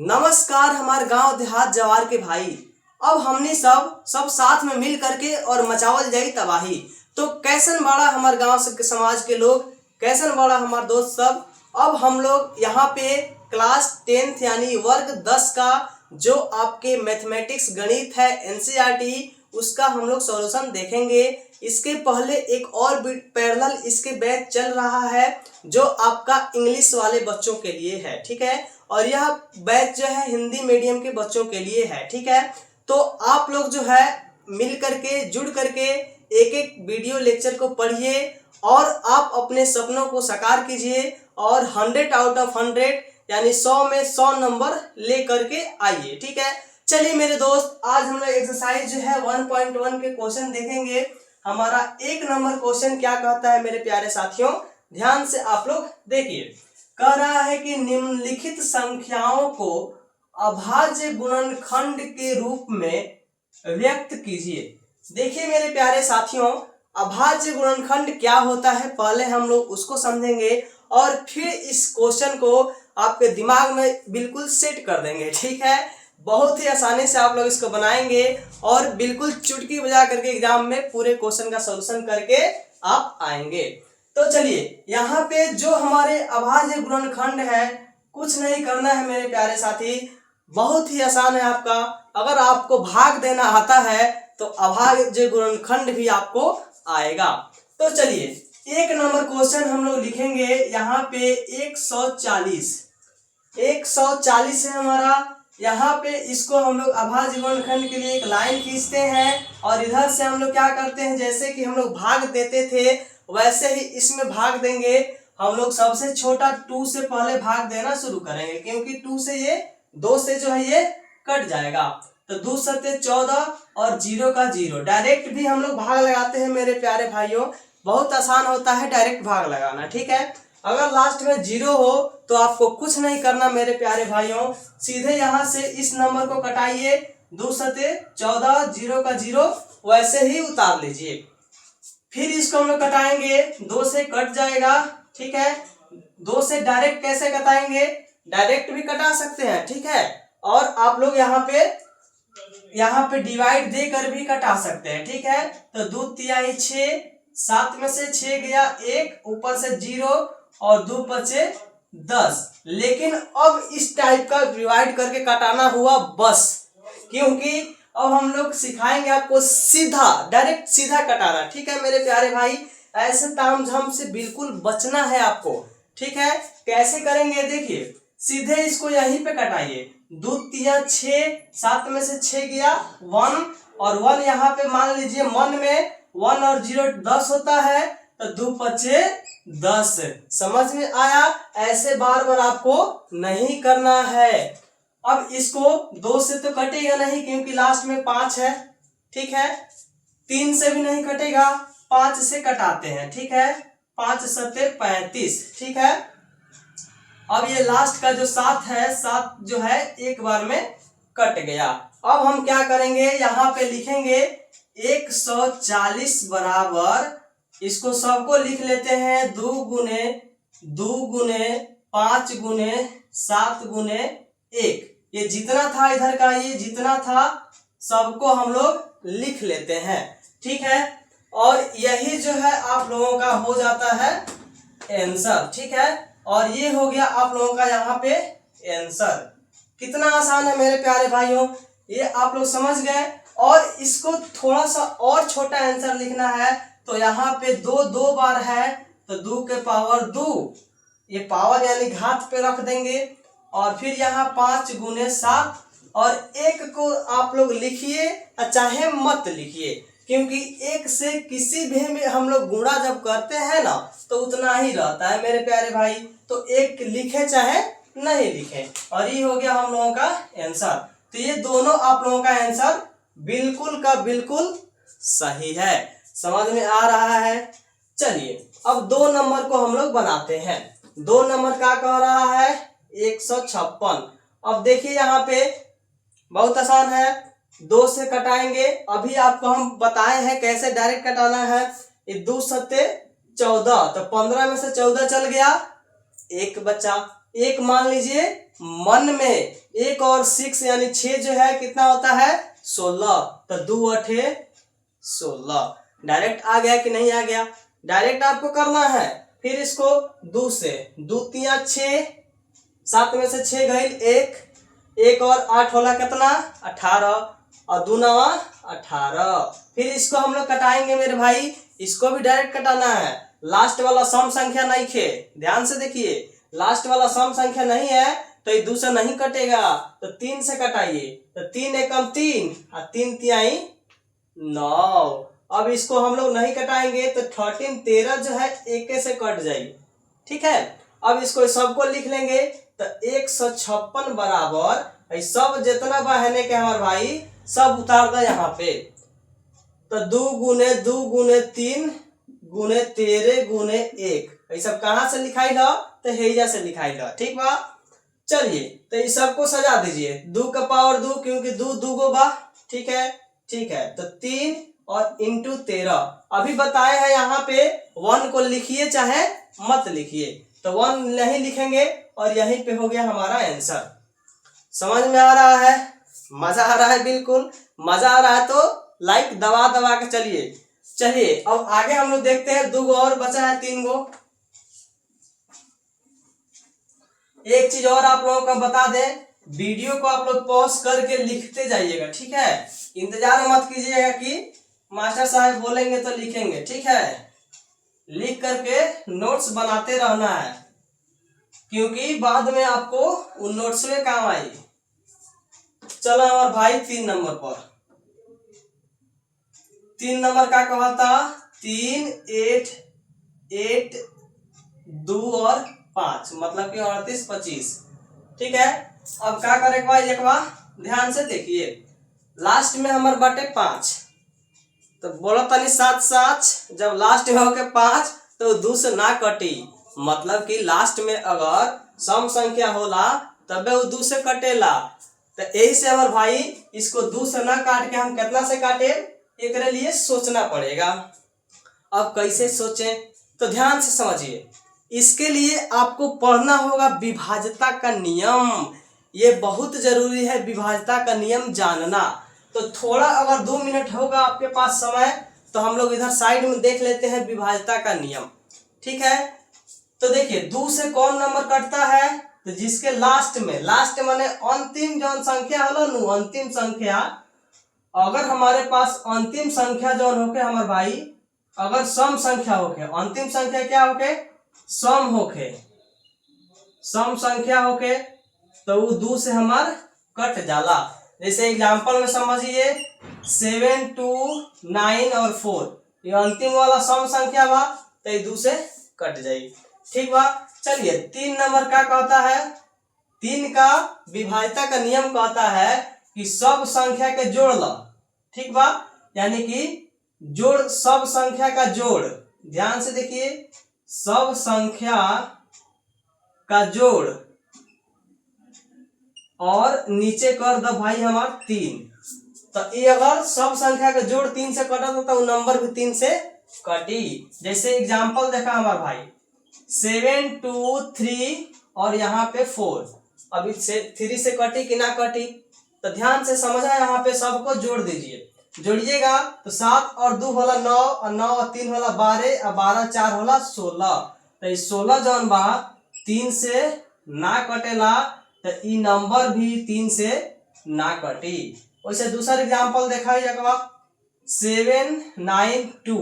नमस्कार हमारे गांव देहात जवार के भाई। अब हमने सब साथ में मिल करके और मचावल जाई तबाही। तो कैसन बड़ा हमारे गांव से समाज के लोग, कैसन बड़ा हमारे दोस्त सब। अब हम लोग यहाँ पे क्लास 10th यानी वर्ग 10 का जो आपके मैथमेटिक्स गणित है एनसीईआरटी, उसका हम लोग सॉल्यूशन देखेंगे। इसके पहले एक और पैरेलल इसके बैच चल रहा है जो आपका इंग्लिश वाले बच्चों के लिए है, ठीक है। और यह बैच जो है हिंदी मीडियम के बच्चों के लिए है, ठीक है। तो आप लोग जो है मिल करके जुड़ करके एक एक वीडियो लेक्चर को पढ़िए और आप अपने सपनों को साकार कीजिए और 100 आउट ऑफ 100 यानी 100 में 100 नंबर ले करके आइए, ठीक है। चलिए मेरे दोस्त, आज हम लोग एक्सरसाइज जो है 1.1 के क्वेश्चन देखेंगे। हमारा 1 नंबर क्वेश्चन क्या कहता है मेरे प्यारे साथियों, ध्यान से आप लोग देखिए। कह रहा है कि निम्नलिखित संख्याओं को अभाज्य गुणनखंड के रूप में व्यक्त कीजिए। देखिए मेरे प्यारे साथियों, अभाज्य गुणनखंड क्या होता है पहले हम लोग उसको समझेंगे और फिर इस क्वेश्चन को आपके दिमाग में बिल्कुल सेट कर देंगे, ठीक है। बहुत ही आसानी से आप लोग इसको बनाएंगे और बिल्कुल चुटकी बजा करके एग्जाम में पूरे क्वेश्चन का सॉल्यूशन करके आप आएंगे। तो चलिए, यहाँ पे जो हमारे अभाज्य गुणनखंड है, कुछ नहीं करना है मेरे प्यारे साथी, बहुत ही आसान है आपका। अगर आपको भाग देना आता है तो अभाज्य गुणनखंड भी आपको आएगा। तो चलिए 1 नंबर क्वेश्चन हम लोग लिखेंगे। यहाँ पे 140 है हमारा। यहाँ पे इसको हम लोग अभाज्य गुणनखंड के लिए एक लाइन खींचते हैं और इधर से हम लोग क्या करते हैं, जैसे कि हम लोग भाग देते थे वैसे ही इसमें भाग देंगे। हम लोग सबसे छोटा 2 से पहले भाग देना शुरू करेंगे क्योंकि 2 से ये 2 से जो है ये कट जाएगा। तो 2 सत्ते 14 और 0 का 0। डायरेक्ट भी हम लोग भाग लगाते हैं मेरे प्यारे भाइयों, बहुत आसान होता है डायरेक्ट भाग लगाना, ठीक है। अगर लास्ट में 0 हो तो आपको कुछ नहीं करना मेरे प्यारे भाइयों, सीधे यहाँ से इस नंबर को कटाइए। 2 सत्ते 14, 0 का 0 वैसे ही उतार लीजिए। फिर इसको हम लोग कटाएंगे, 2 से कट जाएगा, ठीक है। 2 से डायरेक्ट कैसे कटाएंगे, डायरेक्ट भी कटा सकते हैं, ठीक है। और आप लोग यहाँ पे डिवाइड देकर भी कटा सकते हैं, ठीक है। तो 2 तिहाई 6, 7 में से 6 गया 1, ऊपर से 0 और 2 बचे 10। लेकिन अब इस टाइप का डिवाइड करके कटाना हुआ बस, क्योंकि अब हम लोग सिखाएंगे आपको सीधा डायरेक्ट सीधा कटाना, ठीक है मेरे प्यारे भाई। ऐसे तामझाम से बिल्कुल बचना है आपको, ठीक है। कैसे करेंगे देखिए, सीधे इसको यहीं पे कटाइए। 2 तिया 6, 7 में से 6 गया 1 और 1 यहाँ पे मान लीजिए 1 में 1 और 0 10 होता है, तो 2 बचे 10। समझ में आया? ऐसे बार बार आपको नहीं करना है। अब इसको 2 से तो कटेगा नहीं क्योंकि लास्ट में 5 है, ठीक है। 3 से भी नहीं कटेगा, 5 से कटाते हैं, ठीक है। 5 सत्ते 35, ठीक है। अब ये लास्ट का जो 7 है, 7 जो है एक बार में कट गया। अब हम क्या करेंगे, यहाँ पे लिखेंगे 140 बराबर, इसको सबको लिख लेते हैं 2 गुने 5 गुने 7 गुने 1। ये जितना था इधर का, ये जितना था सबको हम लोग लिख लेते हैं, ठीक है। और यही जो है आप लोगों का हो जाता है आंसर, ठीक है। और ये हो गया आप लोगों का यहाँ पे आंसर। कितना आसान है मेरे प्यारे भाइयों, ये आप लोग समझ गए। और इसको थोड़ा सा और छोटा आंसर लिखना है तो यहाँ पे 2 बार है तो 2 के पावर 2, ये पावर यानी घात पे रख देंगे। और फिर यहाँ 5 गुने 7 और 1 को आप लोग लिखिए चाहे मत लिखिए, क्योंकि 1 से किसी भी में हम लोग गुणा जब करते हैं ना तो उतना ही रहता है मेरे प्यारे भाई। तो 1 लिखे चाहे नहीं लिखे, और ये हो गया हम लोगों का आंसर। तो ये दोनों आप लोगों का आंसर बिल्कुल का बिल्कुल सही है। समझ में आ रहा है? चलिए अब 2 नंबर को हम लोग बनाते हैं। 2 नंबर क्या कह रहा है, 156। अब देखिए यहाँ पे बहुत आसान है, 2 से कटाएंगे। अभी आपको हम बताए हैं कैसे डायरेक्ट कटाना है। ये 2 सत्ते 14, तो 15 में से 14 चल गया, 1 बचा। 1 मान लीजिए मन में एक और 6 यानी 6 जो है कितना होता है 16। तो 2 अठे 16। डायरेक्ट आ गया कि नहीं आ गया? डायरेक्ट आपको करना है। फिर इसको 2 से 2 तिया 6, 7 में से 6 गई 1 और 8 होला कितना 18 और 2 नवा 18। फिर इसको हम लोग कटाएंगे मेरे भाई, इसको भी डायरेक्ट कटाना है। लास्ट वाला सम संख्या नहीं खे, ध्यान से देखिए, लास्ट वाला सम संख्या नहीं है तो ये 2 से नहीं कटेगा, तो 3 से कटाइए। तो 3 एकम 3 और 3 तिहाई 9। अब इसको हम लोग नहीं कटाएंगे तो 13 13 जो है 1 से कट जाएगी। ठीक है, अब इसको सबको लिख लेंगे तो 156 बराबर सब जितना बहने के हमारे भाई सब उतार दो यहाँ पे। तो 2 गुने 2 गुने 3 गुने 13 गुने 1, ये सब कहाँ से लिखाई लो? तो हेजा से लिखाई लो। ठीक बा, चलिए तो इस सबको सजा दीजिए। 2 का पावर 2 क्योंकि 2 2 गो बा। ठीक है, ठीक है, तो 3 और इंटू 13। अभी बताए हैं यहाँ पे 1 को लिखिए चाहे मत लिखिए, तो 1 नहीं लिखेंगे और यहीं पे हो गया हमारा आंसर। समझ में आ रहा है? मजा आ रहा है? बिल्कुल मजा आ रहा है तो लाइक दबा दबा के चलिए। चलिए अब आगे हम लोग देखते हैं, 2 गो और बचा है, 3 गो। एक चीज और आप लोगों को बता दें, वीडियो को आप लोग पॉज करके लिखते जाइएगा। ठीक है, इंतजार मत कीजिएगा कि मास्टर साहब बोलेंगे तो लिखेंगे। ठीक है, लिख करके नोट्स बनाते रहना है, क्योंकि बाद में आपको उन नोट्स में काम आएगी। चलो हमारे भाई 3 नंबर पर, 3 नंबर का कहा था 3 8 8 2 और 5 मतलब कि 38 25। ठीक है, अब क्या करे भाई, एक बार ध्यान से देखिए, लास्ट में हमारे बाटे 5, तो बोलो तनी 7 7, जब लास्ट में होके 5 तो 2 से ना कटी, मतलब कि लास्ट में अगर सम संख्या होला तबे वो 2 से कटेला। तो यही से हमारे भाई इसको 2 से ना काट के हम कितना से काटे, एक लिए सोचना पड़ेगा। अब कैसे सोचें, तो ध्यान से समझिए। इसके लिए आपको पढ़ना होगा विभाज्यता का नियम, ये बहुत जरूरी है विभाज्यता का नियम जानना। तो थोड़ा अगर 2 मिनट होगा आपके पास समय तो हम लोग इधर साइड में देख लेते हैं विभाज्यता का नियम। ठीक है, तो देखिए 2 से कौन नंबर कटता है, तो जिसके लास्ट में, लास्ट माने अंतिम जौन संख्या हलो नु, अंतिम संख्या, अगर हमारे पास अंतिम संख्या जौन होके हमारे भाई, अगर सम संख्या होके, अंतिम संख्या क्या होके सम होके, सम संख्या होके तो वो 2 से हमार कट जाला। जैसे एग्जांपल में समझिए 7 2 9 और 4, ये अंतिम वाला सम संख्या बा तो ये 2 से कट जाएगी। ठीक बा, चलिए 3 नंबर क्या कहता है, 3 का विभाज्यता का नियम कहता है कि सब संख्या के जोड़ लो। ठीक बा, यानी कि जोड़, सब संख्या का जोड़, ध्यान से देखिए, सब संख्या का जोड़ और नीचे कर दो भाई हमार 3। तो ये अगर सब संख्या का जोड़ 3 से कटा तो नंबर भी 3 से कटी। जैसे एग्जांपल देखा हमार भाई 7 2 3 और यहाँ पे 4, अभी से 3 से कटी कि ना कटी, तो ध्यान से समझा, यहाँ पे सबको जोड़ दीजिए। जोड़िएगा तो 7 और 2 होला 9 और 9 और 3 होला 12 और 12 4 होला 16। तो ये 16 जौन बा 3 से ना कटेला, तो ई नंबर भी 3 से ना कटी। वैसे दूसरा एग्जांपल देखा 7 9 2,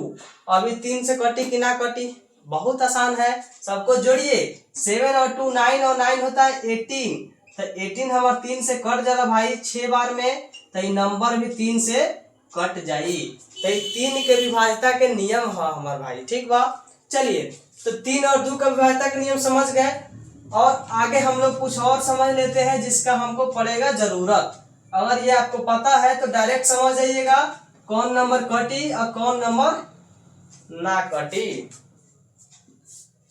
अभी 3 से कटी कि ना कटी, बहुत आसान है, सबको जोड़िए। 7 और 2 9 और 9 होता है 18, तो 18 हमारे 3 से कट जाला भाई 6 बार में, तो ये नंबर भी 3 से कट जाई। तो 3 के विभाज्यता के नियम है हमारे भाई। ठीक बा, चलिए तो 3 और 2 का विभाज्यता के नियम समझ गए, और आगे हम लोग कुछ और समझ लेते हैं जिसका हमको पड़ेगा जरूरत। अगर ये आपको पता है तो डायरेक्ट समझ जाइएगा कौन नंबर कटी और कौन नंबर ना कटी।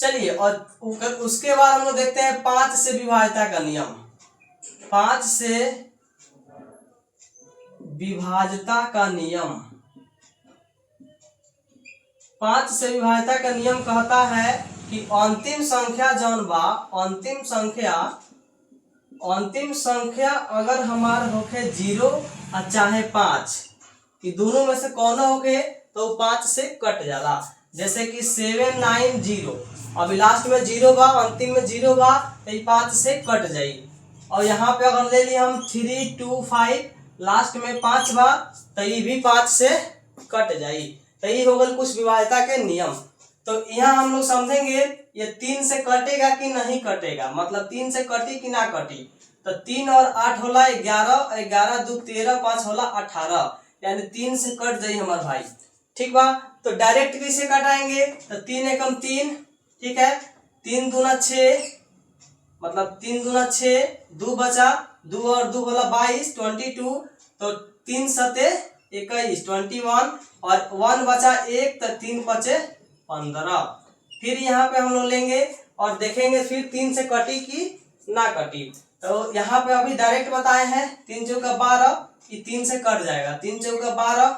चलिए, और उसके बाद हम लोग देखते हैं 5 से विभाज्यता का नियम। 5 से विभाज्यता का नियम, 5 से विभाज्यता का नियम कहता है कि अंतिम संख्या जौन बा, अंतिम संख्या अंतिम संख्या अगर हमारा होके 0 और चाहे 5, कि दोनों में से कौन होके तो 5 से कट जाला। जैसे कि 790, अभी लास्ट में 0 बा, अंतिम में 0 बा, तो ये 5 से कट जाई। और यहाँ पे अगर ले लिया हम 325, लास्ट में 5 बा, तो ये भी 5 से कट जाई। तो ये हो गल कुछ विभाज्यता के नियम। तो यहाँ हम लोग समझेंगे ये 3 से कटेगा कि नहीं कटेगा, मतलब 3 से कटी कि ना कटी। तो 3 और 8 होला 11, 11 2 13, 5 होला 18, यानी 3 से कट जाई हमारे भाई। ठीक बा, तो डायरेक्ट कैसे कटाएंगे, तो 3 एकम 3, ठीक है, 3 दूना 6, मतलब 3 दूना 6, 2 बचा, 2 और 2 होला 22, 22, तो 3 सते 21, 21, और 1 बचा 1, तो 3 बचे 15। फिर यहाँ पे हम लोग लेंगे और देखेंगे फिर 3 से कटी कि ना कटी। तो यहाँ पे अभी डायरेक्ट बताए हैं 3 चौका 12, ये 3 से कट जाएगा, 3 चौका 12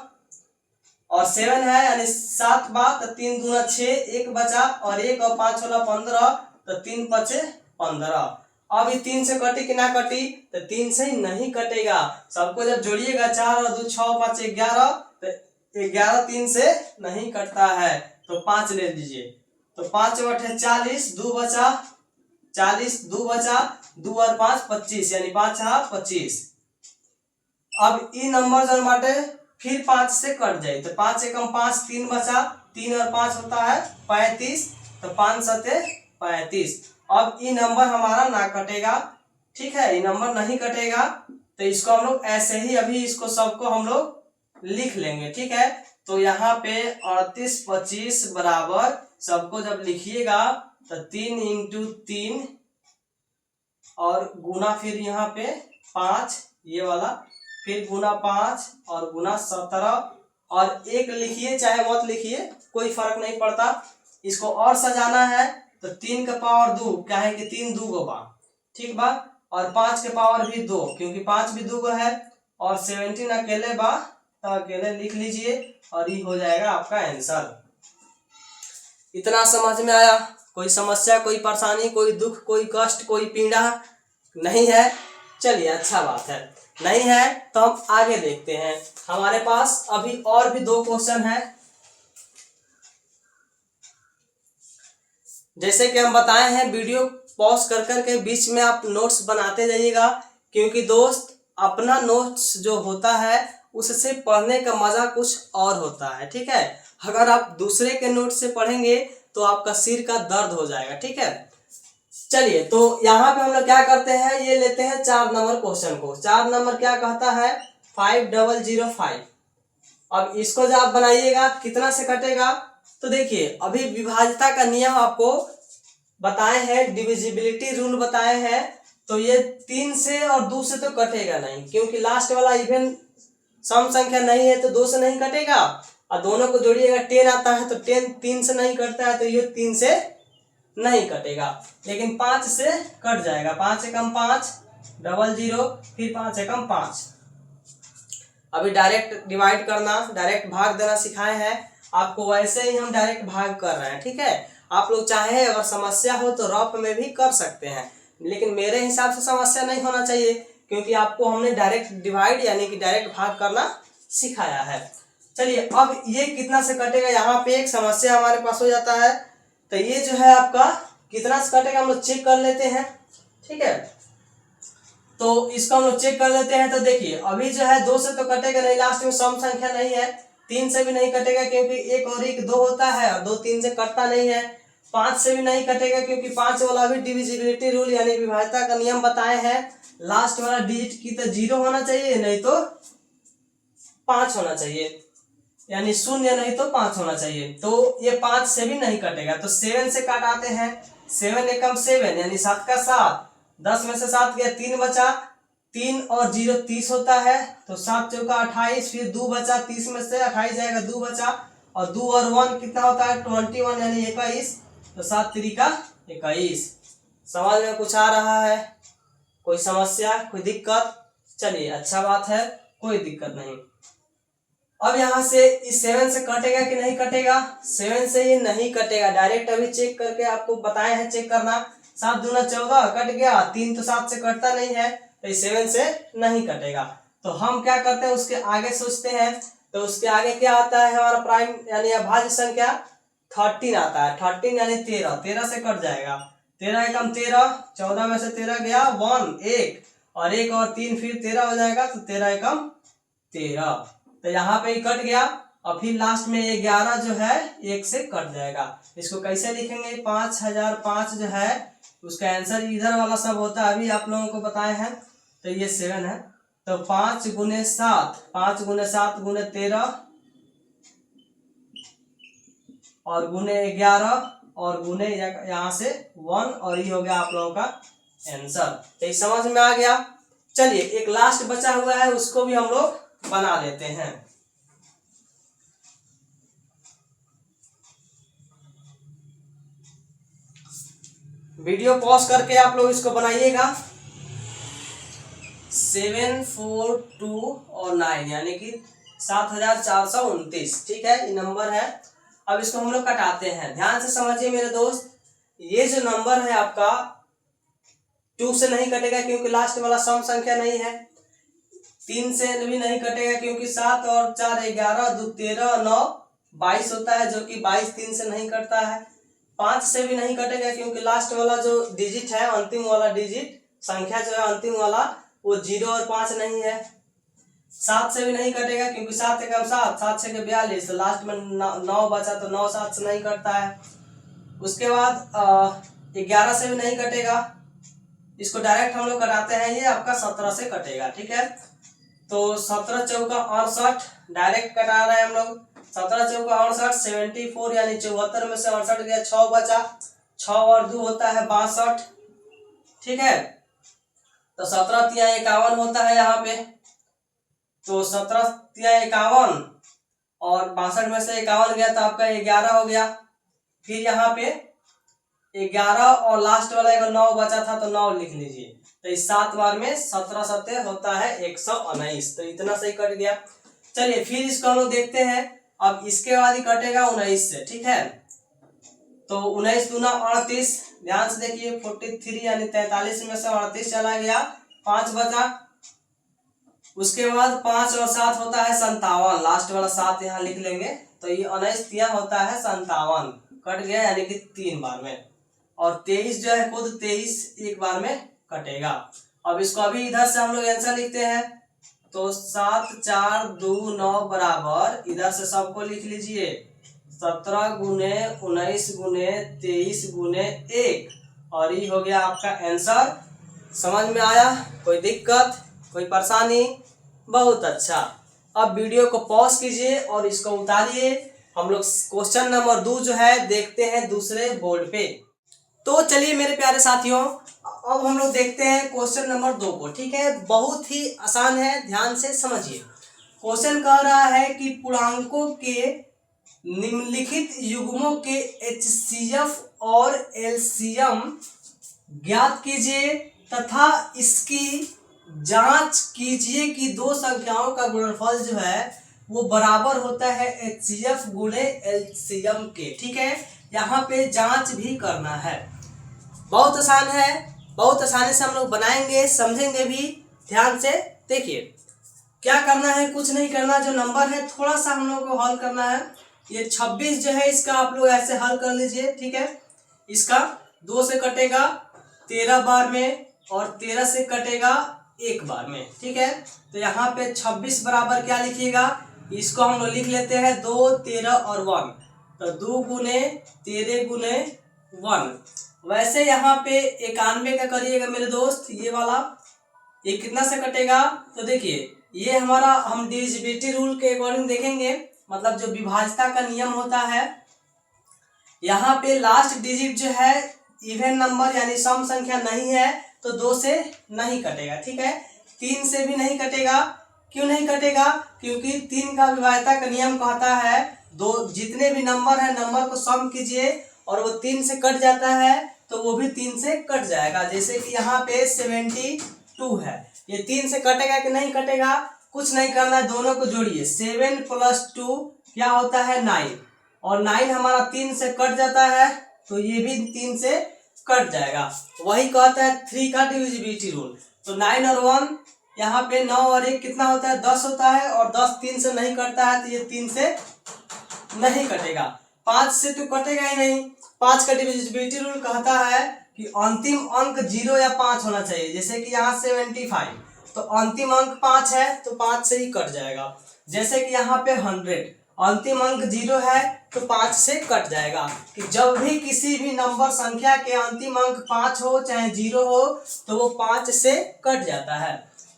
और 7 है यानी 7 बार, तो 3 दूना 6, 1 बचा और 1 और 5 होला 15, तो 3 बचे 15। अब ये 3 से कटी कि ना कटी, तो 3 से नहीं कटेगा। सबको जब जोड़िएगा 4 और 2 6 5 11, तो 11 3 से नहीं कटता है, तो 5 ले लीजिए। तो 5 बटे 40, 2 बचा 40, 2 बचा, 2 और 5 25, यानी 5 25। अब ई नंबर जो बाटे फिर 5 से कट जाए, तो 5 एकम 5, 3 बचा, 3 और 5 होता है 35, तो 5 सते 35। अब ई नंबर हमारा ना कटेगा, ठीक है, ये नंबर नहीं कटेगा। तो इसको हम लोग ऐसे ही अभी इसको सबको हम लोग लिख लेंगे, ठीक है। तो यहाँ पे 38 25 बराबर, सबको जब लिखिएगा तो 3 इंटू 3 और गुना फिर यहाँ पे 5, ये वाला, फिर गुना 5 और गुना 17, और 1 लिखिए चाहे मत लिखिए, कोई फर्क नहीं पड़ता। इसको और सजाना है तो 3 का पावर 2, क्या है कि 3 2 गो बा, ठीक बा, और 5 के पावर भी 2, क्योंकि 5 भी 2 गो है, और 17 अकेले बा, तो अकेले लिख लीजिए और ये हो जाएगा आपका आंसर। इतना समझ में आया? कोई समस्या, कोई परेशानी, कोई दुख, कोई कष्ट, कोई पीड़ा नहीं है? चलिए, अच्छा बात है। नहीं है तो हम आगे देखते हैं। हमारे पास अभी और भी 2 क्वेश्चन है। जैसे कि हम बताए हैं, वीडियो पॉज कर करके बीच में आप नोट्स बनाते जाइएगा, क्योंकि दोस्त अपना नोट्स जो होता है उससे पढ़ने का मजा कुछ और होता है, ठीक है। अगर आप दूसरे के नोट से पढ़ेंगे तो आपका सिर का दर्द हो जाएगा, ठीक है। चलिए, तो यहाँ पे हम लोग क्या करते हैं, ये लेते हैं 4 नंबर क्वेश्चन को। 4 नंबर क्या कहता है, 5005। अब इसको जब आप बनाइएगा कितना से कटेगा, तो देखिए अभी विभाज्यता का नियम आपको बताए हैं, डिविजिबिलिटी रूल बताए हैं, तो ये 3 से और 2 से तो कटेगा नहीं, क्योंकि लास्ट वाला इवन सम संख्या नहीं है, तो 2 से नहीं कटेगा। और दोनों को जोड़िएगा 10 आता है, तो 10 3 से नहीं कटता है, तो ये 3 से नहीं कटेगा। लेकिन 5 से कट जाएगा, 5 एकम 5, 00, फिर 5 एकम 5। अभी डायरेक्ट डिवाइड करना, डायरेक्ट भाग देना सिखाए हैं आपको, वैसे ही हम डायरेक्ट भाग कर रहे हैं, ठीक है। आप लोग चाहे अगर समस्या हो तो रफ में भी कर सकते हैं, लेकिन मेरे हिसाब से समस्या नहीं होना चाहिए, क्योंकि आपको हमने डायरेक्ट डिवाइड यानी कि डायरेक्ट भाग करना सिखाया है। चलिए, अब ये कितना से कटेगा, यहाँ पे एक समस्या हमारे पास हो जाता है। तो ये जो है आपका कितना से कटेगा हम लोग चेक कर लेते हैं, ठीक है। तो इसको हम लोग चेक कर लेते हैं। तो देखिए अभी जो है 2 से तो कटेगा नहीं, लास्ट में सम संख्या नहीं है, 3 से भी नहीं कटेगा क्योंकि 1 और 1 2 होता है, और 2 3 से कटता नहीं है। 5 से भी नहीं कटेगा क्योंकि 5 वाला भी डिविजिबिलिटी रूल यानी विभाज्यता का नियम बताए हैं, लास्ट वाला डिजिट की तो 0 होना चाहिए, नहीं तो 5 होना चाहिए, यानी 0 नहीं तो 5 होना चाहिए। तो ये 5 से भी नहीं कटेगा, तो 7 से काटाते हैं। 7 एकम 7 यानी 7 का 7, 10 में से 7 गया, 3 बचा, 3 और 0 30 होता है, तो 7 चौका 28, फिर 2 बचा, 30 में से 28 जाएगा, 2 बचा, और 2 और 1 कितना होता है 21 यानी 21, तो 7 3 21। समझ में कुछ आ रहा है? कोई समस्या, कोई दिक्कत? चलिए, अच्छा बात है, कोई दिक्कत नहीं। अब यहाँ से इस 7 से कटेगा कि नहीं कटेगा, 7 से ये नहीं कटेगा। डायरेक्ट अभी चेक करके आपको बताए हैं चेक करना, 7 दूना 14 कट गया, 3 तो 7 से कटता नहीं है, तो 7 से नहीं कटेगा। तो हम क्या करते हैं, उसके आगे सोचते हैं। तो उसके आगे क्या आता है हमारा प्राइम यानी अभाज्य संख्या 13 आता है। 13 यानी 13, 13 से कट जाएगा। 13 एकम 13, 14 में से 13 गया 1 1 और 1 और 3 फिर 13 हो जाएगा, तो 13 एकम 13। तो यहाँ पे ही कट गया और फिर लास्ट में 11 जो है 1 से कट जाएगा। इसको कैसे लिखेंगे, 5005 जो है उसका आंसर इधर वाला सब होता है, अभी आप लोगों को बताए हैं। तो ये 7 है, तो 5 गुने 7, 5 गुने 7 गुने 13 और गुने 11 और गुने यहाँ से 1 और ये हो गया आप लोगों का आंसर। तो ये समझ में आ गया। चलिए एक लास्ट बचा हुआ है, उसको भी हम लोग बना लेते हैं। वीडियो पॉज करके आप लोग इसको बनाइएगा। 7 4 2 और 9 यानी कि 7429, ठीक है, ये नंबर है। अब इसको हम लोग कटाते हैं, ध्यान से समझिए मेरे दोस्त। ये जो नंबर है आपका 2 से नहीं कटेगा क्योंकि लास्ट वाला सम संख्या नहीं है। 3 से भी नहीं कटेगा क्योंकि 7 और 4 11, 2 13, 9 22 होता है, जो कि 22 3 से नहीं कटता है। 5 से भी नहीं कटेगा क्योंकि लास्ट वाला जो डिजिट है, अंतिम वाला डिजिट संख्या जो है अंतिम वाला, वो 0 और 5 नहीं है। 7 से भी नहीं कटेगा क्योंकि 7 एकम 7, 7 6 के 42, तो लास्ट में 9 बचा, तो 9 7 से नहीं कटता है। उसके बाद 11 से भी नहीं कटेगा, इसको डायरेक्ट हम लोग कटाते हैं, ये आपका 17 से कटेगा, ठीक है। तो 17 चौका 68 डायरेक्ट कटा रहे हैं हम लोग। 17 चौका 68, 74 यानी 74 में से 68 गया, 6 बचा, 6 और 2 होता है 62, ठीक है। तो 17 तिया 51 होता है यहाँ पे। तो 17 तिया 51 और 62 में से 51 गया, तो आपका 11 हो गया। फिर यहाँ पे 11 और लास्ट वाला एक 9 बचा था, तो 9 लिख लीजिए। तो इस 7 बार में 17 7 होता है 119, तो इतना सही कट गया। चलिए फिर इसको हम लोग देखते हैं। अब इसके बाद ही कटेगा 19 से, ठीक है। तो 19 दूना 38, ध्यान से देखिए, 43 यानी 43 में से 38 चला गया, 5 बचा। उसके बाद 5 और 7 होता है 57, लास्ट वाला 7 यहाँ लिख लेंगे। तो ये 19 तिया होता है 57, कट गया यानी कि 3 बार में। और 23 जो है खुद 23 एक बार में कटेगा। अब इसको अभी इधर से हम लोग आंसर लिखते हैं। तो 7 4 2 9 बराबर, इधर से सबको लिख लीजिए, 17 गुने 19 गुने 23 गुने 1, और ये हो गया आपका आंसर। समझ में आया? कोई दिक्कत, कोई परेशानी? बहुत अच्छा। अब वीडियो को पॉज कीजिए और इसको उतारिए। हम लोग क्वेश्चन नंबर 2 जो है देखते हैं दूसरे बोर्ड पे। तो चलिए मेरे प्यारे साथियों, अब हम लोग देखते हैं क्वेश्चन नंबर 2 को, ठीक है। बहुत ही आसान है, ध्यान से समझिए। क्वेश्चन कह रहा है कि पूर्णांकों के निम्नलिखित युग्मों के HCF और LCM ज्ञात कीजिए तथा इसकी जांच कीजिए कि दो संख्याओं का गुणनफल जो है वो बराबर होता है HCF गुणे LCM के, ठीक है। यहाँ पे जांच भी करना है। बहुत आसान है, बहुत आसानी से हम लोग बनाएंगे, समझेंगे भी। ध्यान से देखिए क्या करना है, कुछ नहीं करना। जो नंबर है थोड़ा सा हम लोग को हल करना है। ये 26 जो है इसका आप लोग ऐसे हल कर लीजिए, ठीक है। इसका 2 से कटेगा 13 बार में और 13 से कटेगा 1 बार में, ठीक है। तो यहाँ पे 26 बराबर क्या लिखिएगा, इसको हम लोग लिख लेते हैं 2 13 और 1, तो 2 गुने 13 गुने 1। वैसे यहाँ पे 91 का करिएगा मेरे दोस्त, ये वाला ये कितना से कटेगा। तो देखिए ये हमारा, हम डिविजिबिलिटी रूल के अकॉर्डिंग देखेंगे, मतलब जो विभाज्यता का नियम होता है। यहाँ पे लास्ट डिजिट जो है इवन नंबर यानी सम संख्या नहीं है, तो 2 से नहीं कटेगा, ठीक है। 3 से भी नहीं कटेगा। क्यों नहीं कटेगा? क्योंकि 3 का विभाज्यता का नियम कहता है दो जितने भी नंबर है नंबर को सम कीजिए और वो 3 से कट जाता है तो वो भी 3 से कट जाएगा। जैसे कि यहाँ पे 72 है, ये 3 से कटेगा कि नहीं कटेगा? कुछ नहीं करना है, दोनों को जोड़िए। 7 + 2 क्या होता है 9, और 9 हमारा 3 से कट जाता है, तो ये भी 3 से कट जाएगा। वही कहता है 3 का डिविजिबिलिटी रूल। तो 9 और 1, यहाँ पे 9 और 1 कितना होता है, 10 होता है, और 10 3 से नहीं कटता है, तो ये 3 से नहीं कटेगा। 5 से तो कटेगा ही नहीं। 5 का डिविजिबिलिटी रूल कहता है कि अंतिम अंक 0 या 5 होना चाहिए। जैसे कि यहाँ 75, तो अंतिम अंक 5 है तो 5 से ही कट जाएगा। जैसे कि यहाँ पे 100, अंतिम अंक 0 है तो 5 से कट जाएगा। कि जब भी किसी भी नंबर संख्या के अंतिम अंक 5 हो चाहे 0 हो तो वो 5 से कट जाता है।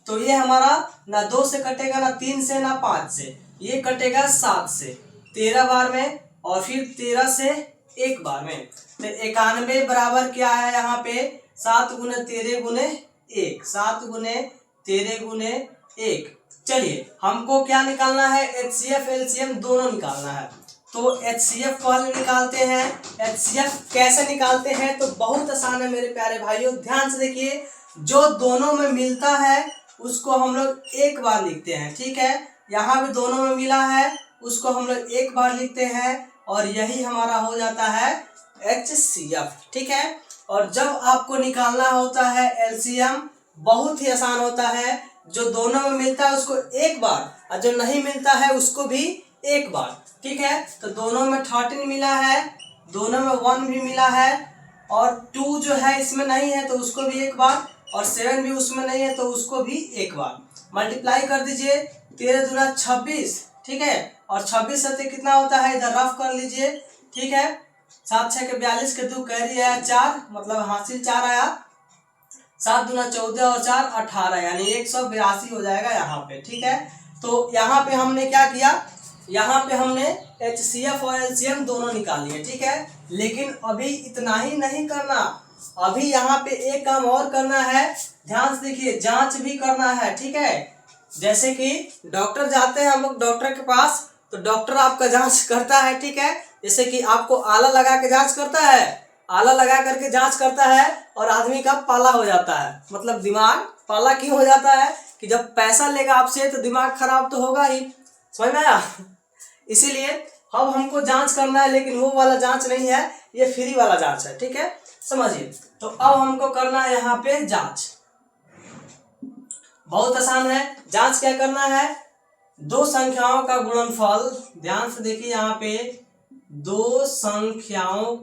तो ये हमारा ना 2 से कटेगा, ना 3 से, ना 5 से, ये कटेगा 7 से 13 बार में, और फिर 13 से 1 बार में। तो 91 बराबर क्या है यहाँ पे, 7 गुने 13 गुने 1, 7 गुने 13 गुने 1। चलिए हमको क्या निकालना है, HCF LCM दोनों निकालना है। तो HCF पहले निकालते हैं। HCF कैसे निकालते हैं, तो बहुत आसान है मेरे प्यारे भाइयों, ध्यान से देखिए। जो दोनों में मिलता है उसको हम लोग एक बार लिखते हैं, ठीक है। यहाँ भी दोनों में मिला है, उसको हम लोग एक बार लिखते हैं, और यही हमारा हो जाता है HCF, ठीक है। और जब आपको निकालना होता है LCM, बहुत ही आसान होता है। जो दोनों में मिलता है उसको एक बार, और जो नहीं मिलता है उसको भी एक बार, ठीक है। तो दोनों में 13 मिला है, दोनों में 1 भी मिला है, और 2 जो है इसमें नहीं है तो उसको भी एक बार, और 7 भी उसमें नहीं है तो उसको भी एक बार। मल्टीप्लाई कर दीजिए, 13 दूना 26, ठीक है। और 26 से कितना होता है, इधर रफ कर लीजिए, ठीक है। 7 6 के 42 के 2 कैरी आया 4, मतलब हासिल 4 आया। 7 दूना 14 और 4 18, यानी 182 हो जाएगा यहाँ पे, ठीक है। तो यहाँ पे हमने क्या किया, यहाँ पे हमने HCF और LCM दोनों निकाल लिए, ठीक है। लेकिन अभी इतना ही नहीं करना, अभी यहाँ पे एक काम और करना है। ध्यान से देखिए, जांच भी करना है, ठीक है। जैसे कि डॉक्टर जाते हैं हम लोग डॉक्टर के पास, तो डॉक्टर आपका जांच करता है, ठीक है। जैसे कि आपको आला लगा के जांच करता है, आला लगा करके जांच करता है, और आदमी का पाला हो जाता है। मतलब दिमाग पाला क्यों हो जाता है, कि जब पैसा लेगा आपसे तो दिमाग खराब तो होगा ही, समझ में आया। इसीलिए अब हमको जांच करना है, लेकिन वो वाला जांच नहीं है, ये फ्री वाला जांच है, ठीक है, समझिए। तो अब हमको करना है यहाँ पे जांच, बहुत आसान है। जांच क्या करना है, दो संख्याओं का गुणनफल, ध्यान से देखिए यहाँ पे, दो संख्याओं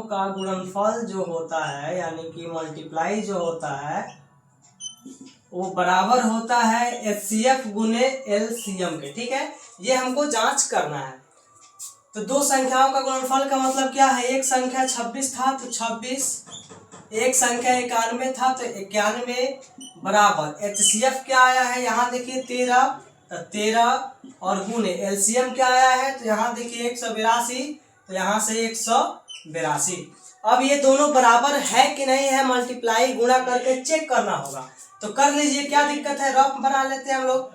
का गुणनफल जो होता है, यानी कि मल्टीप्लाई जो होता है, वो बराबर होता है HCF गुने LCM के, ठीक है। ये हमको जांच करना है। तो दो संख्याओं का गुणनफल का मतलब क्या है, एक संख्या 26 था तो 26, एक संख्या 91 था तो 91, बराबर HCF क्या आया है, यहाँ देखिए 13, तो 13, और गुने LCM क्या आया है, तो यहाँ देखिए 182, तो यहाँ से 182। अब ये दोनों बराबर है कि नहीं है, मल्टीप्लाई गुणा करके चेक करना होगा। तो कर लीजिए, क्या दिक्कत है, रफ बना लेते हैं हम लोग।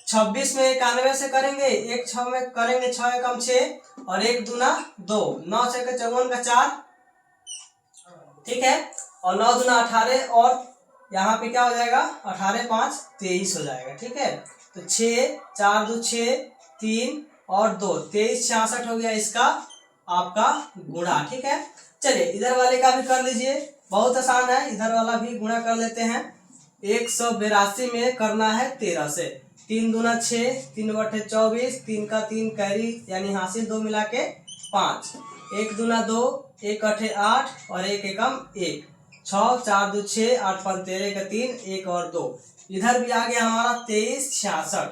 26 में 91 से करेंगे, 1 6 में करेंगे, 6 एकम 6, और 1 दूना 2, 9 6 का 54 का 4, ठीक है। और 9 दूना 18, और यहाँ पे क्या हो जाएगा, 18 5 23 हो जाएगा, ठीक है। तो 6 4 2 6 3 और 2 23 66 हो गया इसका आपका गुणा, ठीक है। चलिए इधर वाले का भी कर लीजिए, बहुत आसान है, इधर वाला भी गुणा कर लेते हैं। 182 में करना है 13 से, 3 दूना 6, 3 बटे 24, 3 का 3 कैरी, यानी हासिल 2 मिला के 5, 1 दूना 2, 1 अठे 8, और 1 एकम 1, 6 4 2 6, 8 5 13 का 3, 1 और 2, इधर भी आ गया हमारा 23 66।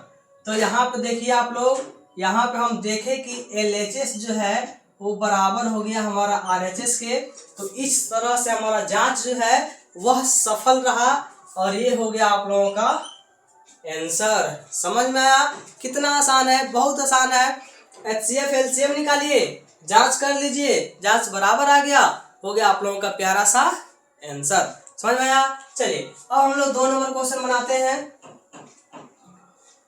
तो यहाँ पे देखिए आप लोग, यहाँ पे हम देखें कि LHS जो है वो बराबर हो गया हमारा RHS के। तो इस तरह से हमारा जांच जो है वह सफल रहा, और ये हो गया आप लोगों का आंसर। समझ में आया, कितना आसान है, बहुत आसान है। HCF LCM निकालिए, जांच कर लीजिए, जांच बराबर आ गया, हो गया आप लोगों का प्यारा सा आंसर। समझ में आया। चलिए अब हम लोग 2 नंबर क्वेश्चन बनाते हैं।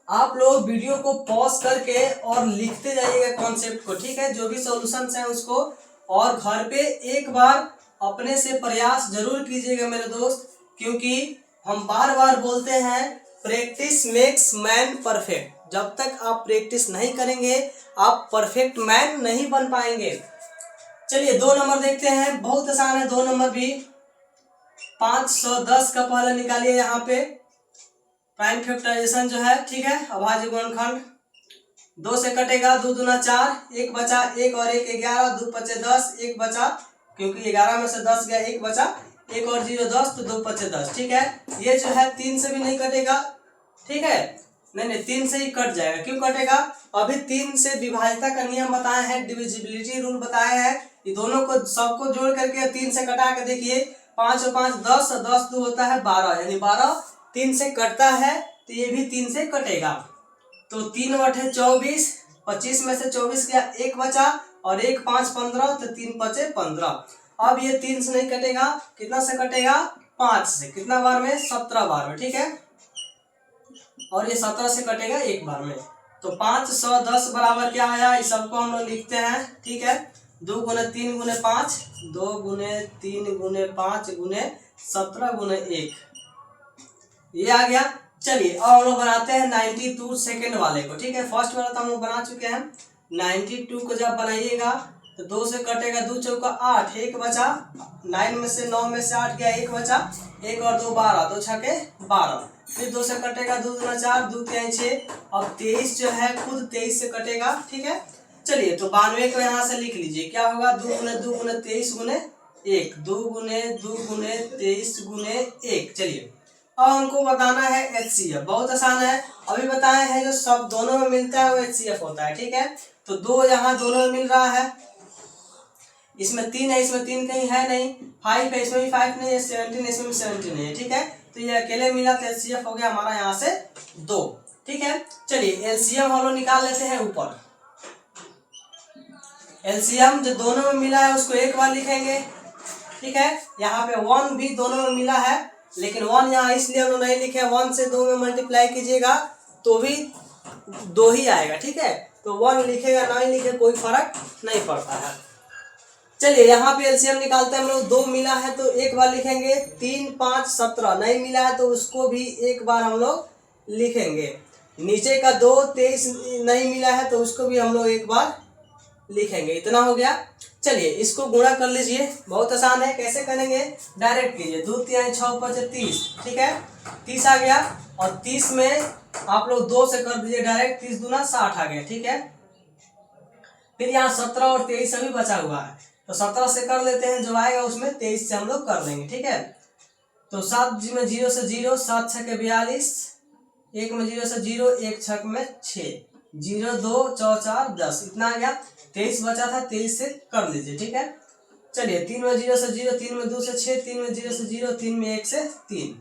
आप लोग वीडियो को पॉज करके और लिखते जाइएगा कॉन्सेप्ट को, ठीक है, जो भी सॉल्यूशंस हैं उसको, और घर पे एक बार अपने से प्रयास जरूर कीजिएगा मेरे दोस्त, क्योंकि हम बार बार बोलते हैं प्रैक्टिस मेक्स मैन परफेक्ट। जब तक आप प्रैक्टिस नहीं करेंगे आप परफेक्ट मैन नहीं बन पाएंगे। चलिए 2 नंबर देखते हैं, बहुत आसान है 2 नंबर भी। 510 का पहले निकालिए यहाँ पे प्राइम फैक्टराइजेशन जो है, ठीक है। अभाज्य गुणनखंड 2 से कटेगा, 2 दूना 4, 1 बचा, 1 और 1 11, 2 पचे 10, 1 बचा, क्योंकि 11 में से 10 गया, 1 बचा, 1 और 0 10, तो 2 पचे 10, ठीक है। ये जो है 3 से भी नहीं कटेगा, ठीक है, नहीं 3 से ही कट जाएगा। क्यों कटेगा? अभी 3 से विभाज्यता का नियम बताए हैं, डिविजिबिलिटी रूल बताए हैं। ये दोनों को सबको जोड़ करके 3 से कटा के देखिए, 5 और 5 10, 10 2 होता है 12, यानी 12 3 से कटता है, तो ये भी 3 से कटेगा। तो 3 बटे 24, 25 में से 24 गया, 1 बचा, और 1 5 15, तो 3 पचे 15। अब ये 3 से नहीं कटेगा, कितना से कटेगा? 5 से। कितना बार में? 17 बार में, ठीक है। और ये 17 से कटेगा 1 बार में। तो 510 बराबर क्या आया, इस सबको हम लोग लिखते हैं, ठीक है। 2 गुने 3 गुने 5, 2 गुने 3 गुने 5 गुने 17 गुने 1, ये आ गया। चलिए अब हम लोग बनाते हैं 92 सेकेंड वाले को, ठीक है। फर्स्ट वाला तो हम लोग बना चुके हैं। 92 को जब बनाइएगा तो 2 से कटेगा, 2 चौका 8, 1 बचा, 9 में से 9 में से 8 गया, 1 बचा, 1 और 2 12, 2 छके 12, फिर 2 से कटेगा, 2 दूना 4, 2 तिहाई 6, अब 23 जो है खुद 23 से कटेगा, ठीक है। चलिए तो 92 को यहाँ से लिख लीजिए, क्या होगा? 2 गुने 2 गुने 23 गुने 1, 2 गुने 2 गुने 23 गुने 1। चलिए अब हमको बताना है HCF, बहुत आसान है। अभी बताए हैं जो सब दोनों में मिलता है वो HCF होता है, ठीक है। तो 2 यहाँ दोनों में मिल रहा है, इसमें 3 है, इसमें 3 कहीं है नहीं, 5 है, इसमें भी 5 नहीं है, 17 इसमें भी 17 नहीं है, ठीक है। तो ये अकेले मिला तो HCF हो गया हमारा यहाँ से 2, ठीक है। चलिए LCM हम लोग निकाल लेते हैं ऊपर। LCM जो दोनों में मिला है उसको एक बार लिखेंगे, ठीक है। यहाँ पे 1 भी दोनों में मिला है, लेकिन 1 यहाँ इसलिए हम लोग नहीं लिखे, 1 से 2 में मल्टीप्लाई कीजिएगा तो भी 2 ही आएगा, ठीक है। तो 1 लिखेगा नहीं लिखे कोई फर्क नहीं पड़ता है। चलिए यहाँ पे LCM निकालते हैं हम लोग। 2 मिला है तो एक बार लिखेंगे, 3 5 17, नहीं मिला है तो उसको भी एक बार हम लोग लिखेंगे। नीचे का 2 23 नहीं मिला है तो उसको भी हम लोग एक बार लिखेंगे। इतना हो गया। चलिए इसको गुणा कर लीजिए, बहुत आसान है। कैसे करेंगे? डायरेक्ट कीजिए, 2 तिहाई 6 5 30, ठीक है। 30 आ गया, और 30 में आप लोग 2 से कर दीजिए डायरेक्ट, 30 दूना 60 आ गया, ठीक है। फिर यहाँ 17 और 23 अभी बचा हुआ है, तो 17 से कर लेते हैं, जो आएगा उसमें 23 से हम लोग कर लेंगे, ठीक है। तो 7 में 0 से 0, 7 छके 42, 1 में 0 से 0, 1 छक में 6, 0 2 4 4 10, इतना आ गया। 23 बचा था, 23 से कर लीजिए, ठीक है। चलिए 3 में 0 से 0, 3 में 2 से 6, 3 में 0 से 0, 3 में 1 से 3,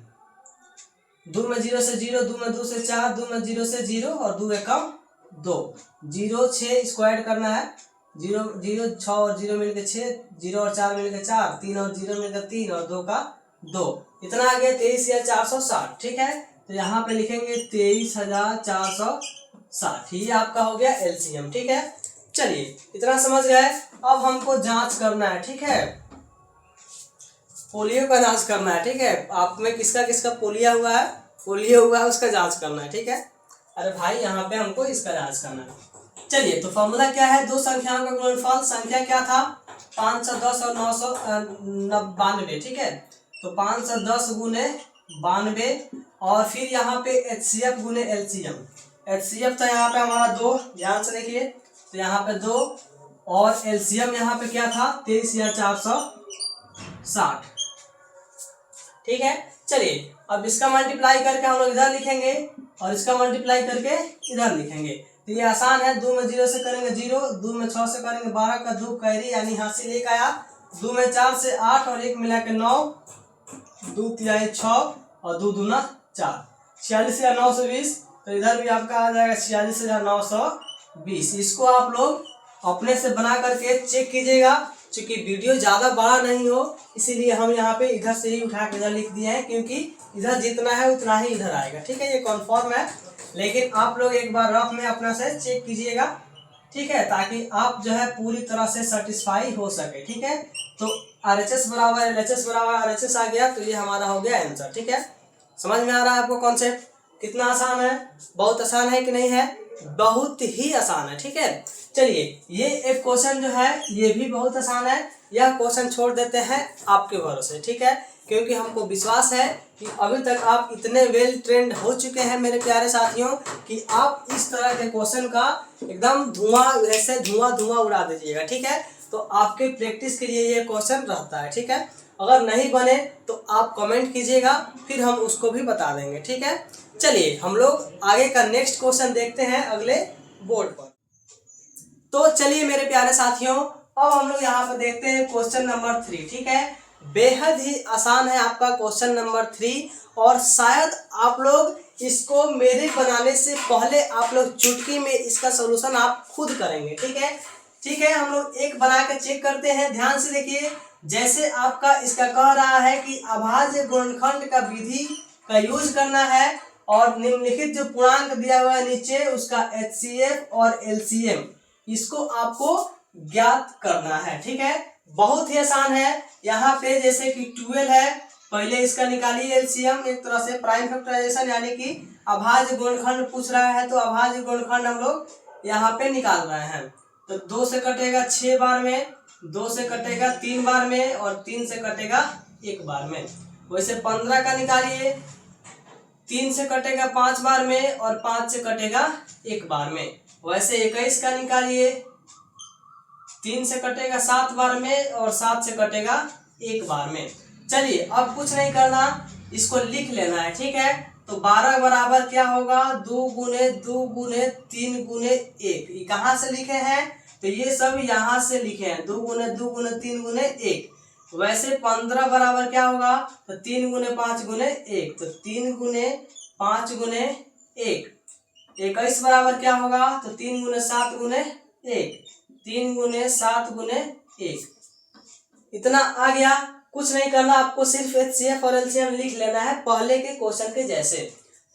2 में 0 से 0, 2 में 2 से 4, 2 में 0 से 0, और 2 एकम 2, 0 6 इसको ऐड करना है, 0 0 6 और 0 मिलकर 6, 0 और 4 मिलकर 4, 3 और 0 मिलकर 3, और 2 का 2, इतना आ गया 23,460, ठीक है। तो यहाँ पे लिखेंगे 23,460, ये आपका हो गया LCM, ठीक है। चलिए इतना समझ गए। अब हमको जांच करना है, ठीक है, पोलियो का जांच करना है, ठीक है। आप में किसका किसका पोलियो हुआ है, उसका जांच करना है, ठीक है। अरे भाई यहाँ पे हमको इसका जांच करना है। चलिए तो फॉर्मूला क्या है? 2 संख्याओं का गुणनफल, संख्या क्या था? 510 और 992, ठीक है। तो 510 गुने 92, और फिर यहाँ पे HCF गुने LCM। HCF था यहाँ पे हमारा 2, ध्यान से देखिए, तो यहाँ पे 2, और LCM यहाँ पे क्या था? 23,460, ठीक है। चलिए अब इसका मल्टीप्लाई करके हम लोग इधर लिखेंगे, और इसका मल्टीप्लाई करके इधर लिखेंगे। तो ये आसान है, 2 में 0 से करेंगे 0, 2 में 6 से करेंगे 12 का 2 कैरी, यानी हासिल 1 आया। 2 में 4 से 8 और 1 मिला के 9, 2 तिहाई 6 और 2 दूना 4, 46,920। तो इधर भी आपका आ जाएगा 46,920। इसको आप लोग अपने से बना करके चेक कीजिएगा, क्योंकि वीडियो ज़्यादा बड़ा नहीं हो, इसीलिए हम यहाँ पे इधर से ही उठा के इधर लिख दिए हैं, क्योंकि इधर जितना है उतना ही इधर आएगा, ठीक है। ये कन्फर्म है, लेकिन आप लोग एक बार रफ में अपना से चेक कीजिएगा, ठीक है, ताकि आप जो है पूरी तरह से सेटिस्फाई हो सके, ठीक है। तो RHS बराबर LHS बराबर RHS आ गया, तो ये हमारा हो गया आंसर, ठीक है। समझ में आ रहा है आपको कॉन्सेप्ट? कितना आसान है, बहुत आसान है कि नहीं है, बहुत ही आसान है। ठीक है, चलिए ये एक क्वेश्चन जो है ये भी बहुत आसान है, यह क्वेश्चन छोड़ देते हैं आपके भरोसे। ठीक है, क्योंकि हमको विश्वास है कि अभी तक आप इतने वेल ट्रेंड हो चुके हैं मेरे प्यारे साथियों कि आप इस तरह के क्वेश्चन का एकदम धुआं ऐसे धुआं उड़ा दीजिएगा। ठीक है, तो आपके प्रैक्टिस के लिए ये क्वेश्चन रहता है। ठीक है, अगर नहीं बने तो आप कमेंट कीजिएगा, फिर हम उसको भी बता देंगे। ठीक है, चलिए हम लोग आगे का नेक्स्ट क्वेश्चन देखते हैं अगले बोर्ड पर। तो चलिए मेरे प्यारे साथियों, अब हम लोग यहाँ पर देखते हैं क्वेश्चन नंबर 3। ठीक है, बेहद ही आसान है आपका क्वेश्चन नंबर 3, और शायद आप लोग इसको मेरे बनाने से पहले आप लोग चुटकी में इसका सलूशन आप खुद करेंगे। ठीक है, हम लोग एक बना के चेक करते हैं। ध्यान से देखिए, जैसे आपका इसका कह रहा है कि अभाज्य गुणनखंड का विधि का यूज करना है, और निम्नलिखित जो पूर्णांक दिया हुआ है नीचे उसका HCF और LCM इसको आपको ज्ञात करना है। ठीक है, बहुत ही आसान है। यहाँ पे जैसे कि 12 है, पहले इसका निकालिए LCM, एक तरह से प्राइम फैक्टराइजेशन, यानी कि अभाज्य गुणनखंड पूछ रहा है तो अभाज्य गुणनखंड हम लोग यहाँ पे निकाल रहे हैं। तो 2 से कटेगा 6 बार में, 2 से कटेगा 3 बार में, और 3 से कटेगा 1 बार में। वैसे 15 का निकालिए, 3 से कटेगा 5 बार में, और 5 से कटेगा 1 बार में। वैसे 21 का निकालिए, 3 से कटेगा 7 बार में, और 7 से कटेगा 1 बार में। चलिए अब कुछ नहीं करना, इसको लिख लेना है। ठीक है, तो 12 बराबर क्या होगा, 2 गुने 2 गुने 3 गुने 1। ये कहाँ से लिखे हैं, तो ये सब यहाँ से लिखे हैं, 2 गुने 2 गुने 3 गुने 1। वैसे 15 बराबर क्या होगा, तो 3 गुने 5 गुने 1, तो 3 गुने 5 गुने 1। 21 बराबर क्या होगा, तो 3 गुने 7 गुने 1, 3 गुने 7 गुने 1। इतना आ गया, कुछ नहीं करना, आपको सिर्फ HCF और LCM लिख लेना है पहले के क्वेश्चन के जैसे।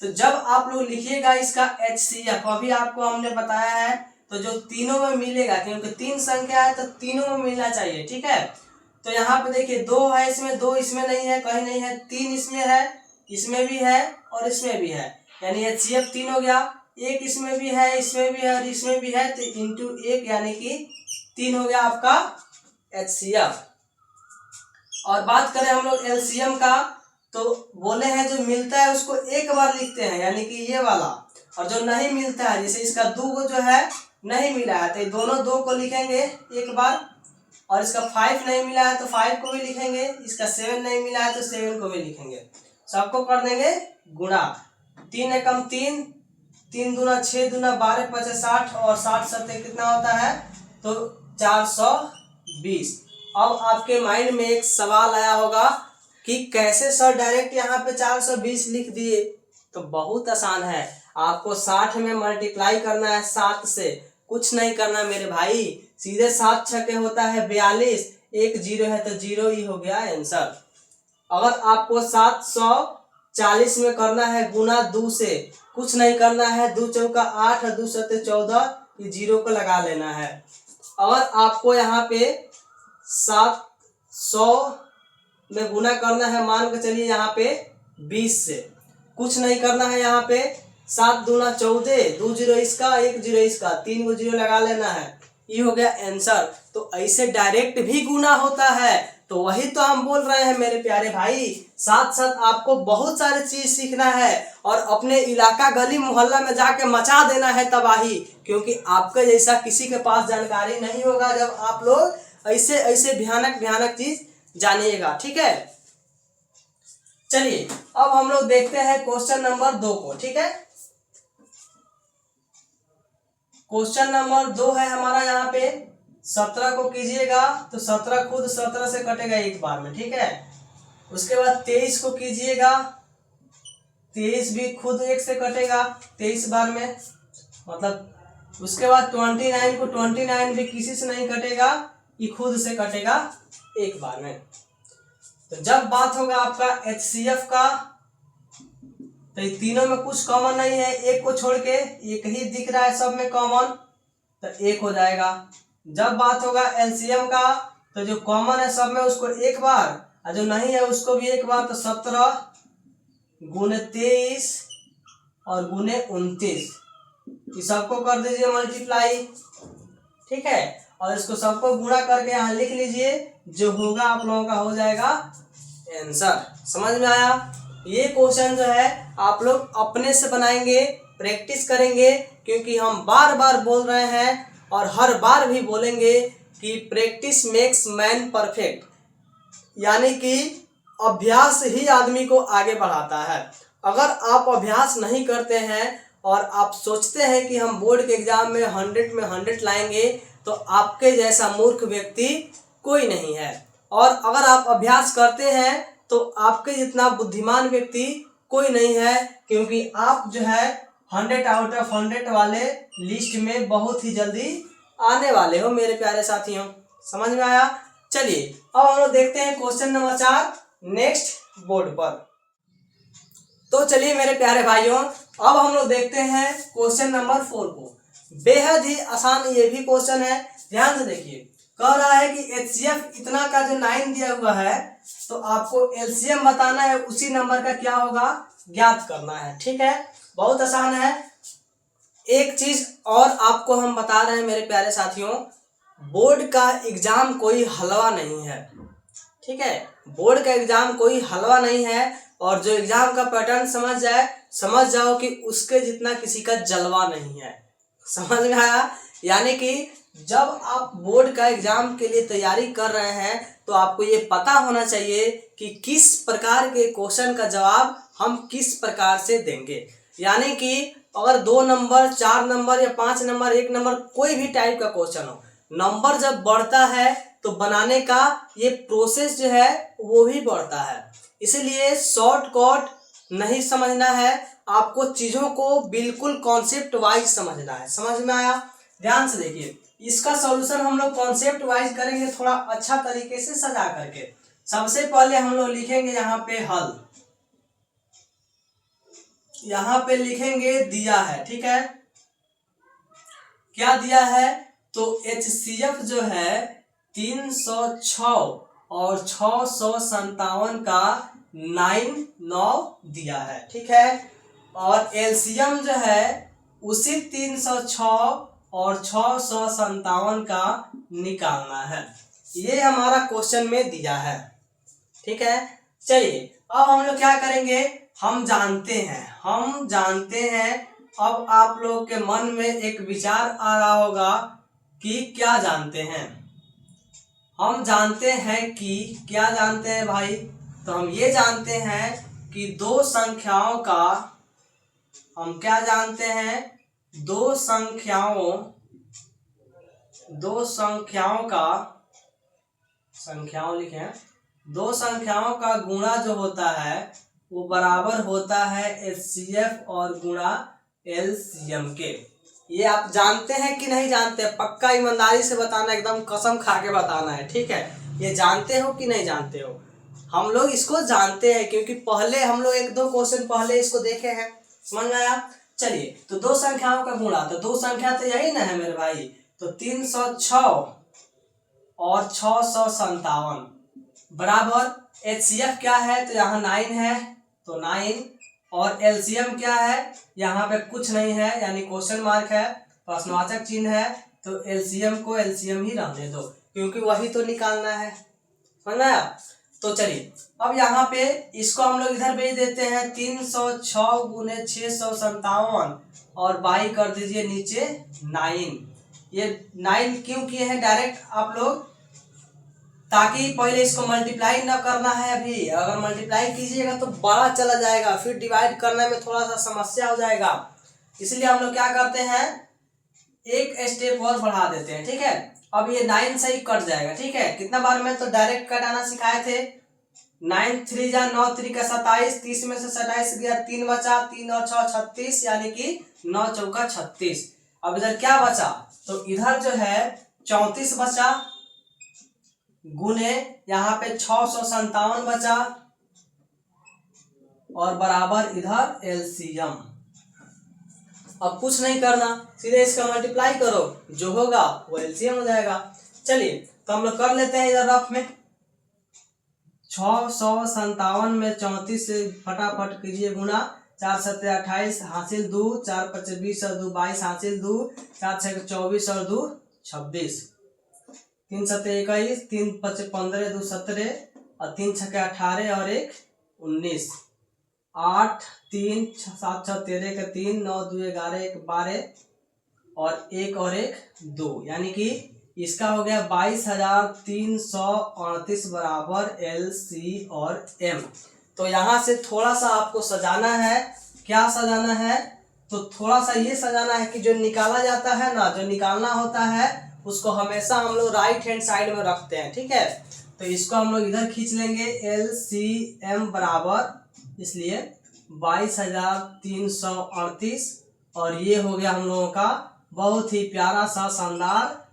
तो जब आप लोग लिखिएगा इसका HCF, अभी आपको हमने बताया है, तो जो तीनों में मिलेगा, क्योंकि 3 संख्या है तो तीनों में मिलना चाहिए। ठीक है, तो यहाँ पे देखिए 2 है इसमें, 2 इसमें नहीं है, कहीं नहीं है, 3 इसमें है, इसमें भी है और इसमें भी है, यानी HCF 3 हो गया। 1 इसमें भी है, इसमें भी है और इसमें भी है, तो इंटू 1 यानी कि 3 हो गया आपका HCF। और बात करें हम लोग LCM का, तो बोले हैं जो मिलता है उसको एक बार लिखते हैं, यानी कि ये वाला, और जो नहीं मिलता है, जैसे इसका 2 को जो है नहीं मिला है तो दोनों 2 को लिखेंगे एक बार, और इसका 5 नहीं मिला है तो 5 को भी लिखेंगे, इसका 7 नहीं मिला है तो 7 को भी लिखेंगे, सबको कर देंगे गुणा। 3 एकम 3, 3 दूना 6 दूना 12 5 60, और 60 सत्ते कितना होता है, तो 420। अब आपके माइंड में एक सवाल आया होगा कि कैसे सर डायरेक्ट यहाँ पे 420 लिख दिए, तो बहुत आसान है, आपको 60 में मल्टीप्लाई करना है 7 से, कुछ नहीं करना मेरे भाई, सीधे 7 छके होता है 42, 1 0 है तो 0 ही हो गया आंसर। अगर आपको 740 में करना है गुना 2 से, कुछ नहीं करना है, 2 चौका 8 और 2 सत्ते 14, ये 0 को लगा लेना है। अगर आपको यहाँ पे 700 में गुना करना है, मान के चलिए यहाँ पे 20 से, कुछ नहीं करना है, यहाँ पे 7 दूना 14, 2 0 इसका 1 0 इसका, 3 को 0 लगा लेना है, ये हो गया आंसर। तो ऐसे डायरेक्ट भी गुना होता है, तो वही तो हम बोल रहे हैं मेरे प्यारे भाई। साथ साथ आपको बहुत सारे चीज सीखना है और अपने इलाका गली मोहल्ला में जाके मचा देना है तबाही, क्योंकि आपके जैसा किसी के पास जानकारी नहीं होगा जब आप लोग ऐसे ऐसे भयानक भयानक चीज जानिएगा। ठीक है, चलिए अब हम लोग देखते हैं क्वेश्चन नंबर 2 को। ठीक है, क्वेश्चन नंबर 2 है हमारा, यहाँ पे 17 को कीजिएगा तो 17 खुद 17 से कटेगा एक बार में। ठीक है, उसके बाद 23 को कीजिएगा, 23 भी खुद 1 से कटेगा 23 बार में, मतलब उसके बाद 29 को 29 भी किसी से नहीं कटेगा, ये खुद से कटेगा एक बार में। तो जब बात होगा आपका HCF का, तो ये तीनों में कुछ कॉमन नहीं है, एक को छोड़ के एक ही दिख रहा है सब में कॉमन, तो 1 हो जाएगा। जब बात होगा LCM का, तो जो कॉमन है सब में उसको एक बार, और जो नहीं है उसको भी एक बार, तो 17 गुने 23 और गुने 29, इस सबको कर दीजिए मल्टीप्लाई, ठीक है। और इसको सबको गुणा करके यहाँ लिख लीजिए, जो होगा आप लोगों का हो जाएगा आंसर। समझ में आया? ये क्वेश्चन जो है आप लोग अपने से बनाएंगे, प्रैक्टिस करेंगे, क्योंकि हम बार बार बोल रहे हैं और हर बार भी बोलेंगे कि प्रैक्टिस मेक्स मैन परफेक्ट, यानी कि अभ्यास ही आदमी को आगे बढ़ाता है। अगर आप अभ्यास नहीं करते हैं और आप सोचते हैं कि हम बोर्ड के एग्जाम में 100 में 100 लाएंगे, तो आपके जैसा मूर्ख व्यक्ति कोई नहीं है। और अगर आप अभ्यास करते हैं तो आपके जितना बुद्धिमान व्यक्ति कोई नहीं है, क्योंकि आप जो है 100 आउट ऑफ 100 वाले लिस्ट में बहुत ही जल्दी आने वाले हो मेरे प्यारे साथियों। समझ में आया? चलिए अब हम लोग देखते हैं क्वेश्चन नंबर 4 नेक्स्ट बोर्ड पर। तो चलिए मेरे प्यारे भाइयों, अब हम लोग देखते हैं क्वेश्चन नंबर 4 को। बेहद ही आसान ये भी क्वेश्चन है, ध्यान से देखिए। कह रहा है कि HCF इतना का जो 9 दिया हुआ है, तो आपको LCM बताना है, उसी नंबर का क्या होगा ज्ञात करना है। ठीक है, बहुत आसान है। एक चीज और आपको हम बता रहे हैं मेरे प्यारे साथियों, बोर्ड का एग्जाम कोई हलवा नहीं है। ठीक है, बोर्ड का एग्जाम कोई हलवा नहीं है, और जो एग्जाम का पैटर्न समझ जाओ कि उसके जितना किसी का जलवा नहीं है। समझ में आया? यानी कि जब आप बोर्ड का एग्जाम के लिए तैयारी कर रहे हैं तो आपको ये पता होना चाहिए कि किस प्रकार के क्वेश्चन का जवाब हम किस प्रकार से देंगे। यानी कि अगर 2 नंबर, 4 नंबर या 5 नंबर, 1 नंबर, कोई भी टाइप का क्वेश्चन हो, नंबर जब बढ़ता है तो बनाने का ये प्रोसेस जो है वो भी बढ़ता है। इसलिए शॉर्टकट नहीं समझना है, आपको चीजों को बिल्कुल कॉन्सेप्ट वाइज समझना है। समझ में आया? ध्यान से देखिए, इसका सॉल्यूशन हम लोग कॉन्सेप्ट वाइज करेंगे, थोड़ा अच्छा तरीके से सजा करके। सबसे पहले हम लोग लिखेंगे यहाँ पे हल, यहाँ पे लिखेंगे दिया है। ठीक है, क्या दिया है? तो HCF जो है 306 और 657 का 9 दिया है। ठीक है, और LCM जो है उसी 306 और 657 का निकालना है। ये हमारा क्वेश्चन में दिया है। ठीक है, चलिए अब हम लोग क्या करेंगे, हम जानते हैं। अब आप लोग के मन में एक विचार आ रहा होगा कि क्या जानते हैं। हम जानते हैं कि क्या जानते हैं भाई? तो हम ये जानते हैं कि दो संख्याओं का, हम क्या जानते हैं, दो संख्याओं का गुणा जो होता है वो बराबर होता है HCF और गुणा LCM के। ये आप जानते हैं कि नहीं जानते? पक्का ईमानदारी से बताना, एकदम कसम खा के बताना है। ठीक है, ये जानते हो कि नहीं जानते हो? हम लोग इसको जानते हैं क्योंकि पहले हम लोग 1-2 क्वेश्चन पहले इसको देखे हैं। समझ में आया? चलिए, तो दो संख्याओं का गुणा, तो दो संख्या तो यही ना है मेरे भाई। तो 306 और 657 बराबर HCF क्या है? तो यहाँ 9 है, तो 9, और LCM क्या है? यहाँ पे कुछ नहीं है, यानी क्वेश्चन मार्क है, प्रश्नवाचक चिन्ह है, तो LCM को LCM ही रहने दो, क्योंकि वही तो निकालना है। समझ आया? तो चलिए अब यहाँ पे इसको हम लोग इधर भेज देते हैं, 306 गुने 657 और बाई कर दीजिए नीचे 9। ये 9 क्यों किए हैं डायरेक्ट आप लोग? ताकि पहले इसको मल्टीप्लाई न करना है। अभी अगर मल्टीप्लाई कीजिएगा तो बड़ा चला जाएगा, फिर डिवाइड करने में थोड़ा सा समस्या हो जाएगा। इसलिए हम लोग क्या करते हैं, एक स्टेप और बढ़ा देते हैं। ठीक है, अब ये 9 से ही कट जाएगा। ठीक है, कितना बार में तो डायरेक्ट कटाना सिखाए थे। 9 3 जा 9 3 का 27, 30 में से 27 गया, 3 बचा, 3 और 6 36, यानी कि 9 चौका 36। अब इधर क्या बचा? तो इधर जो है 34 बचा, गुने यहाँ पे 657 बचा, और बराबर इधर LCM। अब कुछ नहीं करना, सीधे इसका मल्टीप्लाई करो, जो होगा वो LCM हो जाएगा। चलिए तो हम लोग कर लेते हैं इधर रफ में। 657 में 34 से फटाफट कीजिए गुना, 4 7 28 हासिल 2, 4 5 20 और 2 22 हासिल 2, 4 6 24 और 2 26, 3 7 21, 3 5 15, 2 17 और 3 6 18 और 1 19, 8 3 7 6 13 का 3, 9 2 11 1 12 और 1 2, यानी कि इसका हो गया 22,338 बराबर एल सी और एम। तो यहाँ से थोड़ा सा आपको सजाना है। क्या सजाना है? तो थोड़ा सा ये सजाना है कि जो निकाला जाता है ना, जो निकालना होता है उसको हमेशा हम लोग राइट हैंड साइड में रखते हैं, ठीक है। तो इसको हम लोग इधर खींच लेंगे, एल सी एम बराबर, इसलिए 22,338 और ये हो गया हम लोगों का बहुत ही प्यारा सा शानदार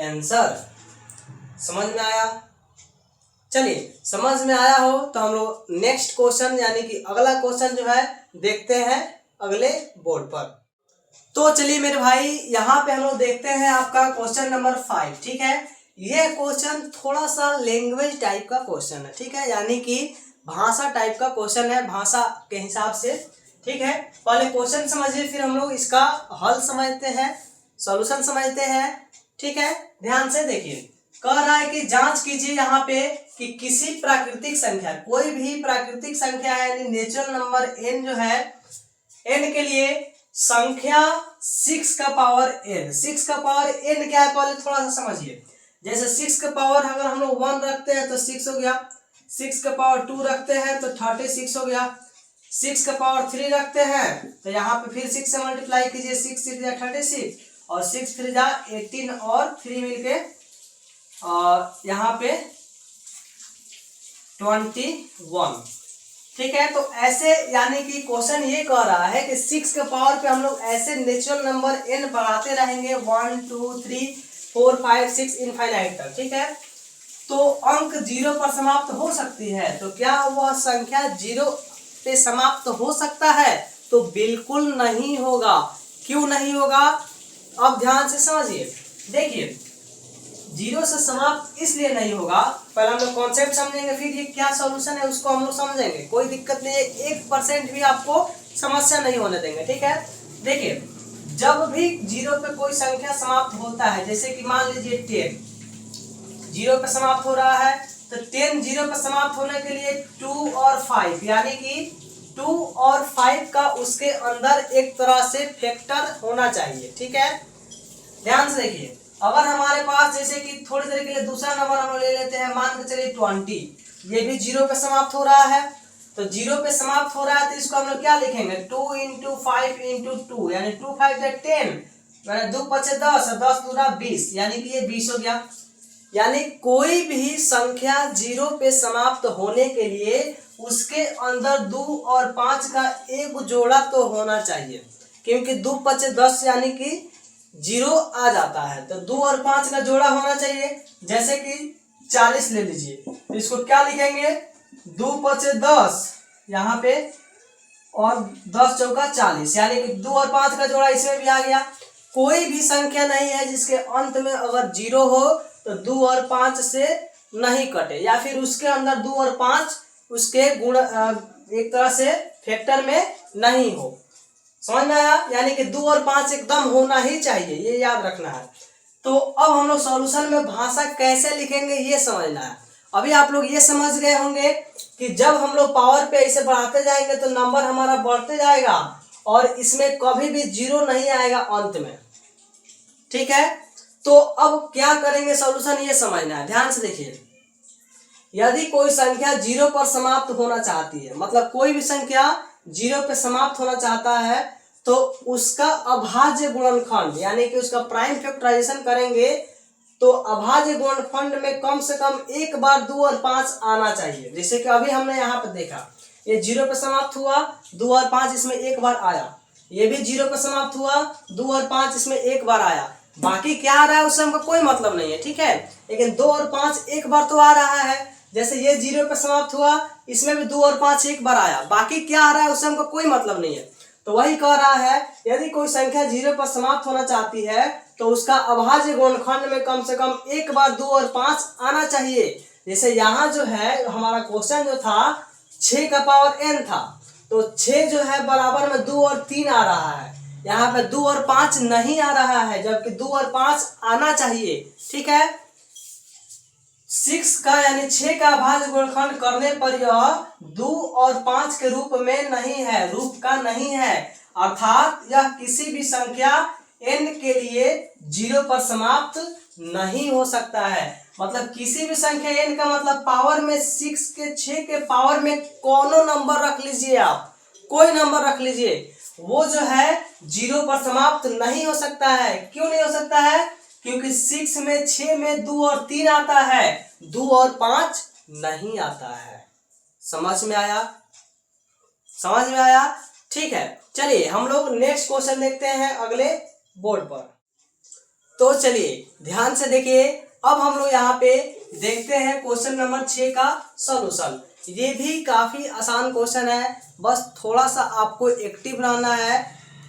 आंसर। समझ में आया? चलिए, समझ में आया हो तो हम लोग नेक्स्ट क्वेश्चन यानी कि अगला क्वेश्चन जो है देखते हैं अगले बोर्ड पर। तो चलिए मेरे भाई, यहाँ पे हम लोग देखते हैं आपका क्वेश्चन नंबर 5, ठीक है। ये क्वेश्चन थोड़ा सा लैंग्वेज टाइप का क्वेश्चन है, ठीक है, यानी कि भाषा टाइप का क्वेश्चन है, भाषा के हिसाब से, ठीक है। पहले क्वेश्चन समझिए, फिर हम लोग इसका हल समझते हैं, सॉल्यूशन समझते हैं, ठीक है। ध्यान से देखिए, कह रहा है कि जांच कीजिए यहाँ पे कि किसी प्राकृतिक संख्या, कोई भी प्राकृतिक संख्या यानी नेचुरल नंबर n जो है, n के लिए संख्या 6 का पावर n, 6 का पावर n क्या है पहले थोड़ा सा समझिए। जैसे 6 का पावर अगर हम लोग 1 रखते हैं तो 6 हो गया, 6 का पावर 2 रखते हैं तो 36 हो गया, 6 का पावर 3 रखते हैं तो यहाँ पे फिर 6 से मल्टीप्लाई कीजिए, 6 6 जा 36 और 6 3 जा 18 और 3 मिलके और यहाँ पे 21, ठीक है। तो ऐसे यानी कि क्वेश्चन ये कह रहा है कि 6 के पावर पे हम लोग ऐसे नेचुरल नंबर n बढ़ाते रहेंगे 1 2 3 4 5 6 इनफाइनाइट तक, ठीक है। तो अंक 0 पर समाप्त हो सकती है, तो क्या वह संख्या 0 पे समाप्त हो सकता है? तो बिल्कुल नहीं होगा। क्यों नहीं होगा? अब ध्यान से समझिए, देखिए 0 से समाप्त इसलिए नहीं होगा, पहले हम लोग कॉन्सेप्ट समझेंगे, फिर ये क्या सॉल्यूशन है उसको हम लोग समझेंगे, कोई दिक्कत नहीं है, 1% भी आपको समस्या नहीं होने देंगे, ठीक है। देखिए, जब भी 0 पे कोई संख्या समाप्त होता है, जैसे कि मान लीजिए 10 0 पे समाप्त हो रहा है, तो 10 0 पे समाप्त होने के लिए 2 और 5 यानी कि 2 और 5 का उसके अंदर एक तरह से फैक्टर होना चाहिए, ठीक है। ध्यान से देखिए, अगर हमारे पास जैसे कि थोड़ी देर के लिए दूसरा नंबर हम ले लेते हैं, मान के चलिए 20, ये भी 0 पे समाप्त हो रहा है, तो 0 पे समाप्त हो रहा है तो इसको हम लोग क्या लिखेंगे, 2 × 5 × 2 यानी 2 5 10, 2 5 10 और 10 दूना 20 यानी कि ये 20 हो गया। यानी कोई भी संख्या 0 पे समाप्त होने के लिए उसके अंदर 2 और 5 का एक जोड़ा तो होना चाहिए, क्योंकि 2 5 10 यानी कि 0 आ जाता है, तो 2 और 5 का जोड़ा होना चाहिए। जैसे कि 40 ले लीजिए, तो इसको क्या लिखेंगे, 2 5 10 यहाँ पे और 10 चौका 40 यानी कि 2 और 5 का जोड़ा इसमें भी आ गया। कोई भी संख्या नहीं है जिसके अंत में अगर 0 हो तो 2 और 5 से नहीं कटे, या फिर उसके अंदर 2 और 5 उसके गुण एक तरह से फैक्टर में नहीं हो। समझ में आया? यानी कि 2 और 5 एकदम होना ही चाहिए, ये याद रखना है। तो अब हम लोग सॉल्यूशन में भाषा कैसे लिखेंगे ये समझना है। अभी आप लोग ये समझ गए होंगे कि जब हम लोग पावर पे ऐसे बढ़ाते जाएंगे तो नंबर हमारा बढ़ते जाएगा और इसमें कभी भी 0 नहीं आएगा अंत में, ठीक है। तो अब क्या करेंगे, सॉल्यूशन ये समझना है, ध्यान से देखिए। यदि कोई संख्या 0 पर समाप्त होना चाहती है, मतलब कोई भी संख्या 0 पे समाप्त होना चाहता है, तो उसका अभाज्य गुणनखंड यानी कि उसका प्राइम फैक्टराइजेशन करेंगे तो अभाज्य गुणनखंड में कम से कम एक बार 2 और 5 आना चाहिए। जैसे कि अभी हमने यहाँ पे देखा, ये 0 पे समाप्त हुआ, 2 और 5 इसमें एक बार आया, ये भी 0 पे समाप्त हुआ, 2 और 5 इसमें एक बार आया, बाकी क्या आ रहा है उससे हमको कोई मतलब नहीं है, ठीक है। लेकिन 2 और 5 एक बार तो आ रहा है, जैसे ये 0 पे समाप्त हुआ, इसमें भी 2 और 5 एक बार आया, बाकी क्या आ रहा है उससे हमको कोई मतलब नहीं है। तो वही कह रहा है, यदि कोई संख्या 0 पर समाप्त होना चाहती है तो उसका अभाज्य गुणनखंड में कम से कम एक बार 2 और 5 आना चाहिए। जैसे यहाँ जो है हमारा क्वेश्चन जो था 6 का पावर n था, तो 6 जो है बराबर में 2 और 3 आ रहा है, यहाँ पे 2 और 5 नहीं आ रहा है, जबकि 2 और 5 आना चाहिए। ठीक है, 6 का यानी 6 का अभाज्य गुणनखंड करने पर यह 2 और 5 के रूप में नहीं है, रूप का नहीं है, अर्थात यह किसी भी संख्या n के लिए 0 पर समाप्त नहीं हो सकता है। मतलब किसी भी संख्या n का मतलब पावर में 6 के पावर में कोनो नंबर रख लीजिए, आप कोई नंबर रख लीजिए, वो जो है 0 पर समाप्त नहीं हो सकता है। क्यों नहीं हो सकता है? क्योंकि 6 में 2 और 3 आता है, 2 और 5 नहीं आता है। समझ में आया? समझ में आया? ठीक है, चलिए हम लोग नेक्स्ट क्वेश्चन देखते हैं अगले बोर्ड पर। तो चलिए ध्यान से देखिए, अब हम लोग यहाँ पे देखते हैं क्वेश्चन नंबर 6 का सॉल्यूशन। ये भी काफी आसान क्वेश्चन है, बस थोड़ा सा आपको एक्टिव रहना है।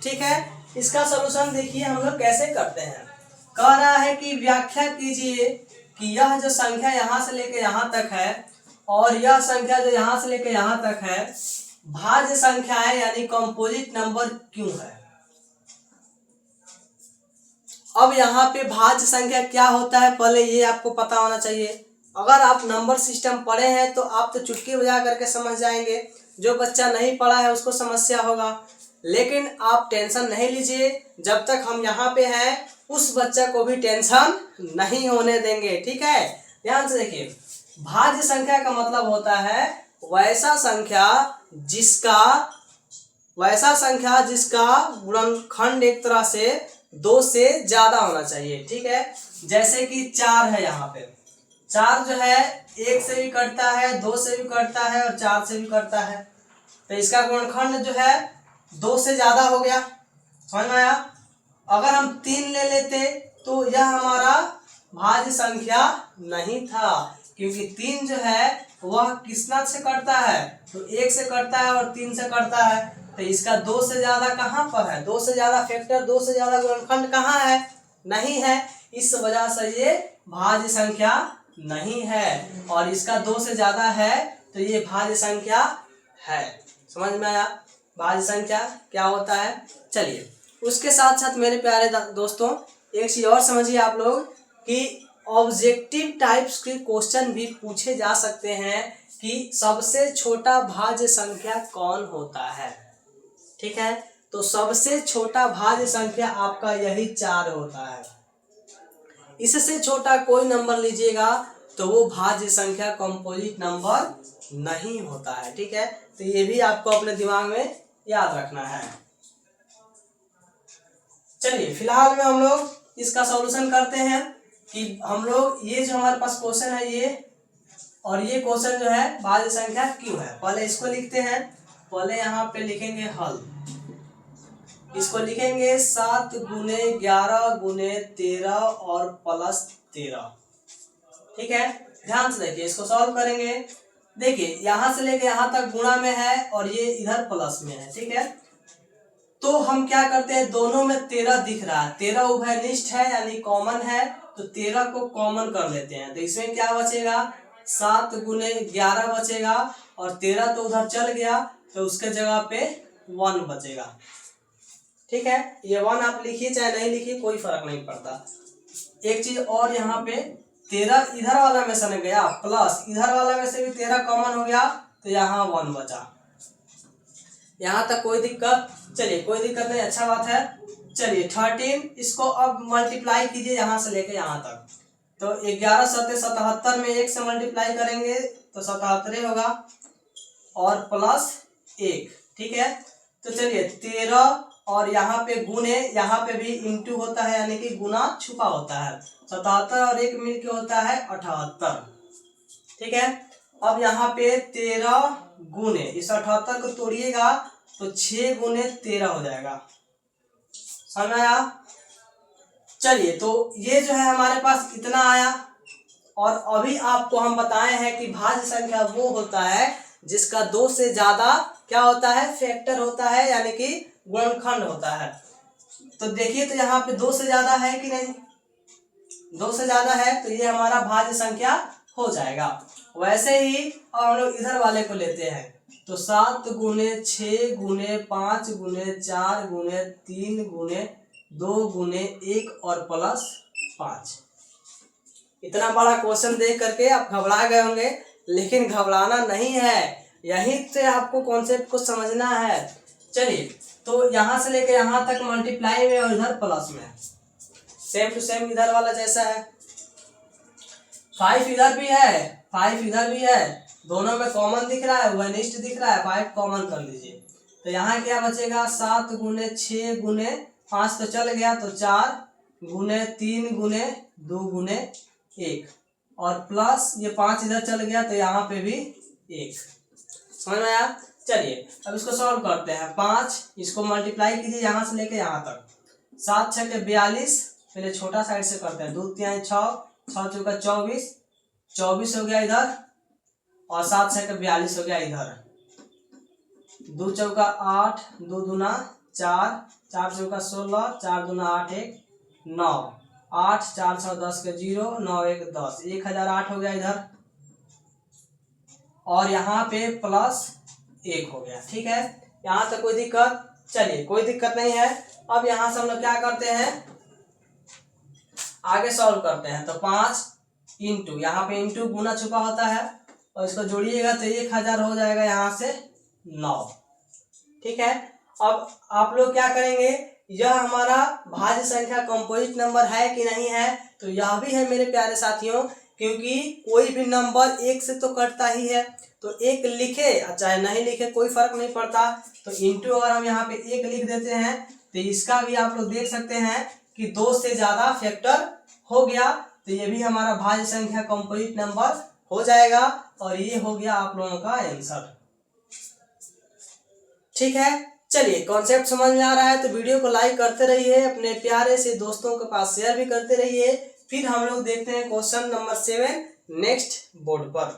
ठीक है, इसका सॉल्यूशन देखिए हम लोग कैसे करते हैं। कह रहा है कि व्याख्या कीजिए कि यह जो संख्या यहाँ से लेके यहाँ तक है और यह संख्या जो यहाँ से लेके यहाँ तक है भाज्य संख्या है, यानी कंपोजिट नंबर क्यों है। अब यहाँ पे भाज्य संख्या क्या होता है पहले ये आपको पता होना चाहिए। अगर आप नंबर सिस्टम पढ़े हैं तो आप तो चुटकी बजा करके समझ जाएंगे, जो बच्चा नहीं पढ़ा है उसको समस्या होगा। लेकिन आप टेंशन नहीं लीजिए, जब तक हम यहाँ पे हैं उस बच्चा को भी टेंशन नहीं होने देंगे। ठीक है, ध्यान से देखिए, भाज्य संख्या का मतलब होता है वैसा संख्या जिसका गुणनखंड एक तरह से 2 से ज्यादा होना चाहिए। ठीक है, जैसे कि 4 है, यहाँ पे 4 जो है 1 से भी कटता है, 2 से भी कटता है और 4 से भी कटता है, तो इसका गुणनखंड जो है 2 से ज्यादा हो गया। समझ में आया? अगर हम 3 ले लेते तो यह हमारा भाज्य संख्या नहीं था, क्योंकि 3 जो है वह किसना से कटता है, तो 1 से कटता है और 3 से कटता है, तो इसका 2 से ज्यादा कहाँ पर है, 2 से ज्यादा फैक्टर, 2 से ज्यादा गुणनखंड कहाँ है, नहीं है। इस वजह से ये भाज्य संख्या नहीं है, और इसका 2 से ज्यादा है तो ये भाज्य संख्या है। समझ में आया भाज्य संख्या क्या होता है। चलिए उसके साथ साथ मेरे प्यारे दोस्तों एक चीज और समझिए आप लोग कि ऑब्जेक्टिव टाइप्स के क्वेश्चन भी पूछे जा सकते हैं कि सबसे छोटा भाज्य संख्या कौन होता है। ठीक है, तो सबसे छोटा भाज्य संख्या आपका यही 4 होता है। इससे छोटा कोई नंबर लीजिएगा तो वो भाज्य संख्या कंपोजिट नंबर नहीं होता है। ठीक है, तो ये भी आपको अपने दिमाग में याद रखना है। चलिए फिलहाल में हम लोग इसका सॉल्यूशन करते हैं कि हम लोग ये जो हमारे पास क्वेश्चन है ये और ये क्वेश्चन जो है भाज्य संख्या क्यों है, पहले इसको लिखते हैं। पहले यहाँ पे लिखेंगे हल, इसको लिखेंगे 7 गुने 11 गुने 13 और प्लस 13। ठीक है, ध्यान से देखिए, इसको सॉल्व करेंगे। देखिए यहाँ से लेके यहाँ तक गुणा में है और ये इधर प्लस में है। ठीक है, तो हम क्या करते हैं, दोनों में 13 दिख रहा है, 13 उभयनिष्ठ है यानी कॉमन है, तो 13 को कॉमन कर लेते हैं। तो इसमें क्या बचेगा, 7 गुने 11 बचेगा और 13 तो उधर चल गया, तो उसके जगह पे 1 बचेगा। ठीक है, ये 1 आप लिखिए चाहे नहीं लिखिए कोई फर्क नहीं पड़ता। एक चीज और, यहाँ पे 13 इधर वाला में से गया प्लस इधर वाला में से भी 13 कॉमन हो गया, तो यहाँ 1 बचा। यहाँ तक कोई दिक्कत? चलिए कोई दिक्कत नहीं, अच्छा बात है। चलिए 13, इसको अब मल्टीप्लाई कीजिए यहाँ से लेके यहाँ तक, तो 11 7 77 में 1 से मल्टीप्लाई करेंगे तो 77 होगा और प्लस 1। ठीक है, तो चलिए 13 और यहाँ पे गुने, यहाँ पे भी इंटू होता है यानी कि गुना छुपा होता है, 77 और 1 मिलके होता है 78। ठीक है, अब यहाँ पे 13 गुने, इस 78 को तोड़िएगा तो 6 गुने 13 हो जाएगा। समझ में आया? चलिए तो ये जो है हमारे पास इतना आया, और अभी आपको हम बताए हैं कि भाज्य संख्या वो होता है जिसका 2 से ज्यादा क्या होता है, फैक्टर होता है यानी कि गुणनखंड होता है। तो देखिए तो यहाँ पे 2 से ज्यादा है कि नहीं, 2 से ज्यादा है, तो ये हमारा भाज्य संख्या हो जाएगा। वैसे ही और हम लोग इधर वाले को लेते हैं, तो 7 गुने 6 गुने 5 गुने 4 गुने 3 गुने 2 गुने 1 और प्लस 5। इतना बड़ा क्वेश्चन देख करके आप घबरा गए होंगे, लेकिन घबराना नहीं है, यहीं से आपको कॉन्सेप्ट को समझना है। चलिए, तो यहाँ से लेके यहाँ तक मल्टीप्लाई में और इधर प्लस में, सेम टू सेम इधर वाला जैसा है। 5 इधर भी है, 5 इधर भी है, दोनों में कॉमन दिख रहा है, वनिष्ठ दिख रहा है, 5 कॉमन कर लीजिए। तो यहाँ क्या बचेगा, 7 गुने 6 गुने 5 तो चल गया, तो 4 गुने 3 गुने 2 गुने 1 और प्लस ये 5 इधर चल गया, तो यहाँ पे भी 1। समझ में आया? चलिए अब इसको सॉल्व करते हैं। 5 इसको मल्टीप्लाई कीजिए यहाँ से लेके यहाँ तक। 7 छके 42, पहले छोटा साइड से करते हैं। 2 3 6, 6 चौका 24, 24 हो गया इधर, और 7 छके 42 हो गया इधर। 2 चौका 8, 2 दूना 4, 4 चौका 16, 4 दूना 8 1 9, 8 4 6 10 के 0, 9 1 10, 1008 हो गया इधर, और यहाँ पे प्लस 1 हो गया। ठीक है, यहाँ तक कोई दिक्कत? चलिए, कोई दिक्कत नहीं है। अब यहाँ से हम लोग क्या करते हैं, आगे सॉल्व करते हैं। तो 5 इंटू, यहाँ पे इंटू गुना छुपा होता है, और इसको जोड़िएगा तो 1000 हो जाएगा, यहाँ से 9। ठीक है, अब आप लोग क्या करेंगे, यह हमारा भाज्य संख्या कंपोजिट नंबर है कि नहीं है, तो यह भी है मेरे प्यारे साथियों, क्योंकि कोई भी नंबर 1 से तो कटता ही है। तो 1 लिखे चाहे नहीं लिखे कोई फर्क नहीं पड़ता। तो इंटू अगर हम यहाँ पे 1 लिख देते हैं, तो इसका भी आप लोग देख सकते हैं कि 2 से ज्यादा फैक्टर हो गया, तो ये भी हमारा भाज्य संख्या कंपोजिट नंबर हो जाएगा, और ये हो गया आप लोगों का आंसर। ठीक है, चलिए, कॉन्सेप्ट समझ में आ रहा है तो वीडियो को लाइक करते रहिए, अपने प्यारे से दोस्तों के पास शेयर भी करते रहिए। फिर हम लोग देखते हैं क्वेश्चन नंबर 7 नेक्स्ट बोर्ड पर।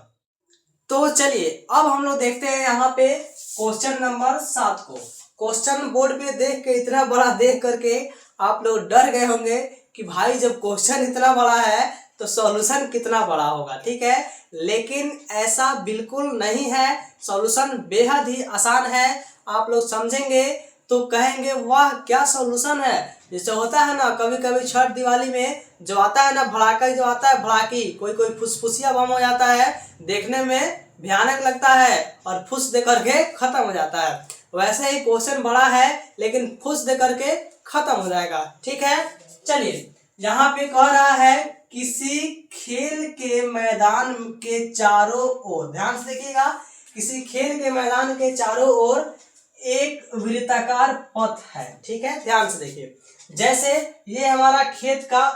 तो चलिए, अब हम लोग देखते हैं यहाँ पे क्वेश्चन नंबर 7 को। क्वेश्चन बोर्ड पे देख के, इतना बड़ा देख करके आप लोग डर गए होंगे कि भाई जब क्वेश्चन इतना बड़ा है तो सॉल्यूशन कितना बड़ा होगा। ठीक है, लेकिन ऐसा बिल्कुल नहीं है, सॉल्यूशन बेहद ही आसान है। आप लोग समझेंगे तो कहेंगे वाह क्या सॉल्यूशन है। जैसे होता है ना, कभी कभी छठ दिवाली में जो आता है ना, भड़ाका जो आता है, भड़ाकी, कोई कोई फुसफुसिया बम हो जाता है, देखने में भयानक लगता है और फुस दे करके खत्म हो जाता है। वैसे ही क्वेश्चन बड़ा है, लेकिन फुस दे करके खत्म हो जाएगा। ठीक है, चलिए, यहाँ पे कह रहा है किसी खेल के मैदान के चारों ओर, ध्यान से देखिएगा, किसी खेल के मैदान के चारों ओर एक वृत्ताकार पथ है। ठीक है, ध्यान से देखिए, जैसे ये हमारा खेल का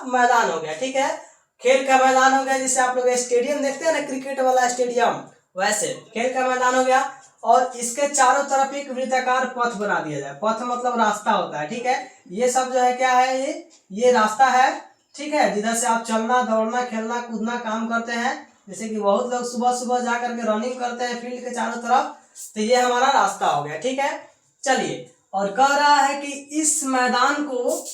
मैदान हो गया। ठीक है, खेल का मैदान हो गया, जिसे आप लोग स्टेडियम देखते हैं ना, क्रिकेट वाला स्टेडियम, वैसे खेल का मैदान हो गया, और इसके चारों तरफ एक वृत्ताकार पथ बना दिया जाए। पथ मतलब रास्ता होता है। ठीक है, ये सब जो है क्या है, ये रास्ता है। ठीक है, जिधर से आप चलना दौड़ना खेलना कूदना काम करते हैं, जैसे कि बहुत लोग सुबह सुबह जा करके रनिंग करते हैं फील्ड के चारों तरफ, तो ये हमारा रास्ता हो गया। ठीक है, चलिए, और कह रहा है कि इस मैदान को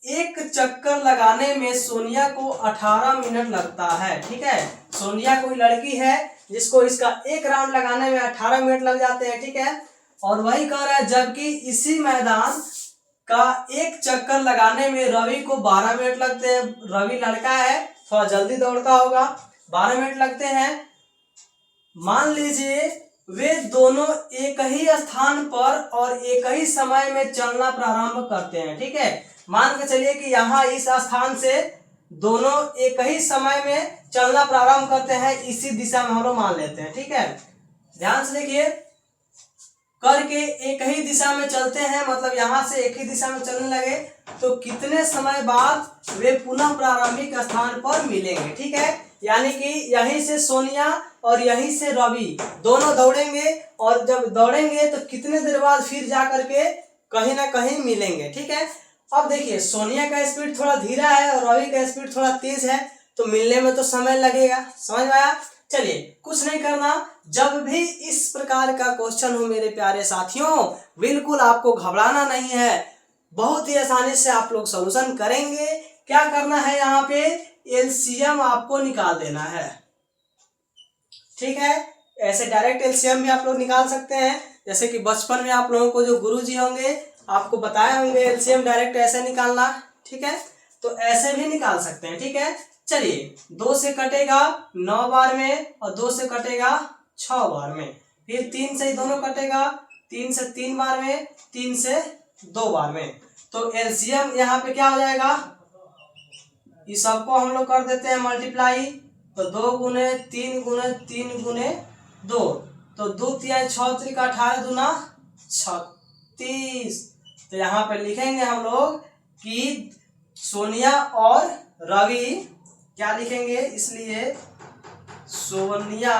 एक चक्कर लगाने में सोनिया को 18 मिनट लगता है। ठीक है, सोनिया कोई लड़की है जिसको इसका एक राउंड लगाने में 18 मिनट लग जाते हैं। ठीक है, और वही कह रहा है जबकि इसी मैदान का एक चक्कर लगाने में रवि को 12 मिनट लगते हैं। रवि लड़का है, थोड़ा जल्दी दौड़ता होगा, 12 मिनट लगते हैं। मान लीजिए वे दोनों एक ही स्थान पर और एक ही समय में चलना प्रारंभ करते हैं। ठीक है, मान के चलिए कि यहाँ इस स्थान से दोनों एक ही समय में चलना प्रारंभ करते हैं, इसी दिशा में हम लोग मान लेते हैं। ठीक है, ध्यान से देखिए, करके एक ही दिशा में चलते हैं, मतलब यहाँ से एक ही दिशा में चलने लगे, तो कितने समय बाद वे पुनः प्रारंभिक स्थान पर मिलेंगे। ठीक है, यानी कि यहीं से सोनिया और यहीं से रवि दोनों दौड़ेंगे, और जब दौड़ेंगे तो कितने देर बाद फिर जा करके कहीं ना कहीं मिलेंगे। ठीक है, अब देखिए, सोनिया का स्पीड थोड़ा धीरा है और रवि का स्पीड थोड़ा तेज है, तो मिलने में तो समय लगेगा। समझ में आया? चलिए, कुछ नहीं करना, जब भी इस प्रकार का क्वेश्चन हो मेरे प्यारे साथियों, बिल्कुल आपको घबराना नहीं है, बहुत ही आसानी से आप लोग सॉल्यूशन करेंगे। क्या करना है, यहाँ पे एलसीएम आपको निकाल देना है। ठीक है, ऐसे डायरेक्ट एलसीएम भी आप लोग निकाल सकते हैं। जैसे कि बचपन में आप लोगों को जो गुरुजी होंगे आपको बताए होंगे एलसीएम डायरेक्ट ऐसे निकालना, ठीक है। तो ऐसे भी निकाल सकते हैं, ठीक है। चलिए 2 से कटेगा 9 बार में और 2 से कटेगा 6 बार में, फिर 3 से दोनों कटेगा, 3 से 3 बार में, 3 से 2 बार में। तो एलसीएम यहाँ पे क्या हो जाएगा, इस सबको हम लोग कर देते हैं मल्टीप्लाई। तो 2 गुने 3 गुने 3 गुने 2, तो 2 तिहाई 6 त्रिका 18 दूना 36। तो यहाँ पे लिखेंगे हम लोग कि सोनिया और रवि, क्या लिखेंगे, इसलिए सोनिया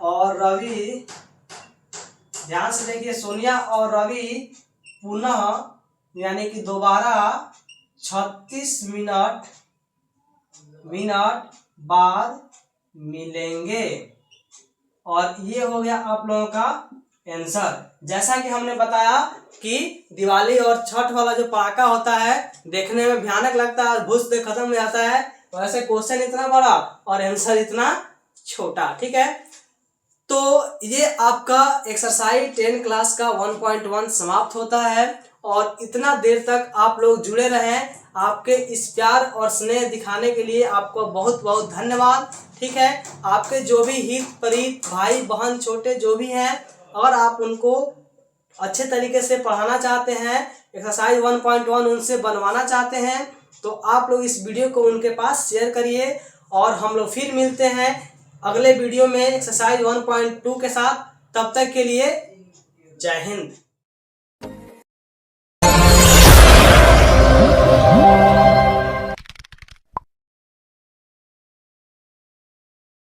और रवि, ध्यान से देखिए, सोनिया और रवि पुनः यानी कि दोबारा 36 मिनट बाद मिलेंगे। और ये हो गया आप लोगों का आंसर। जैसा कि हमने बताया कि दिवाली और छठ वाला जो पटाखा होता है देखने में भयानक लगता है, भूस से खत्म हो जाता है, वैसे क्वेश्चन इतना बड़ा और आंसर इतना छोटा, ठीक है। तो ये आपका एक्सरसाइज 10 क्लास का 1.1 समाप्त होता है। और इतना देर तक आप लोग जुड़े रहें, आपके इस प्यार और स्नेह दिखाने के लिए आपको बहुत बहुत धन्यवाद, ठीक है। आपके जो भी हित परित भाई बहन छोटे जो भी हैं, और आप उनको अच्छे तरीके से पढ़ाना चाहते हैं, एक्सरसाइज 1.1 उनसे बनवाना चाहते हैं, तो आप लोग इस वीडियो को उनके पास शेयर करिए। और हम लोग फिर मिलते हैं अगले वीडियो में एक्सरसाइज 1.2 के साथ। तब तक के लिए जय हिंद।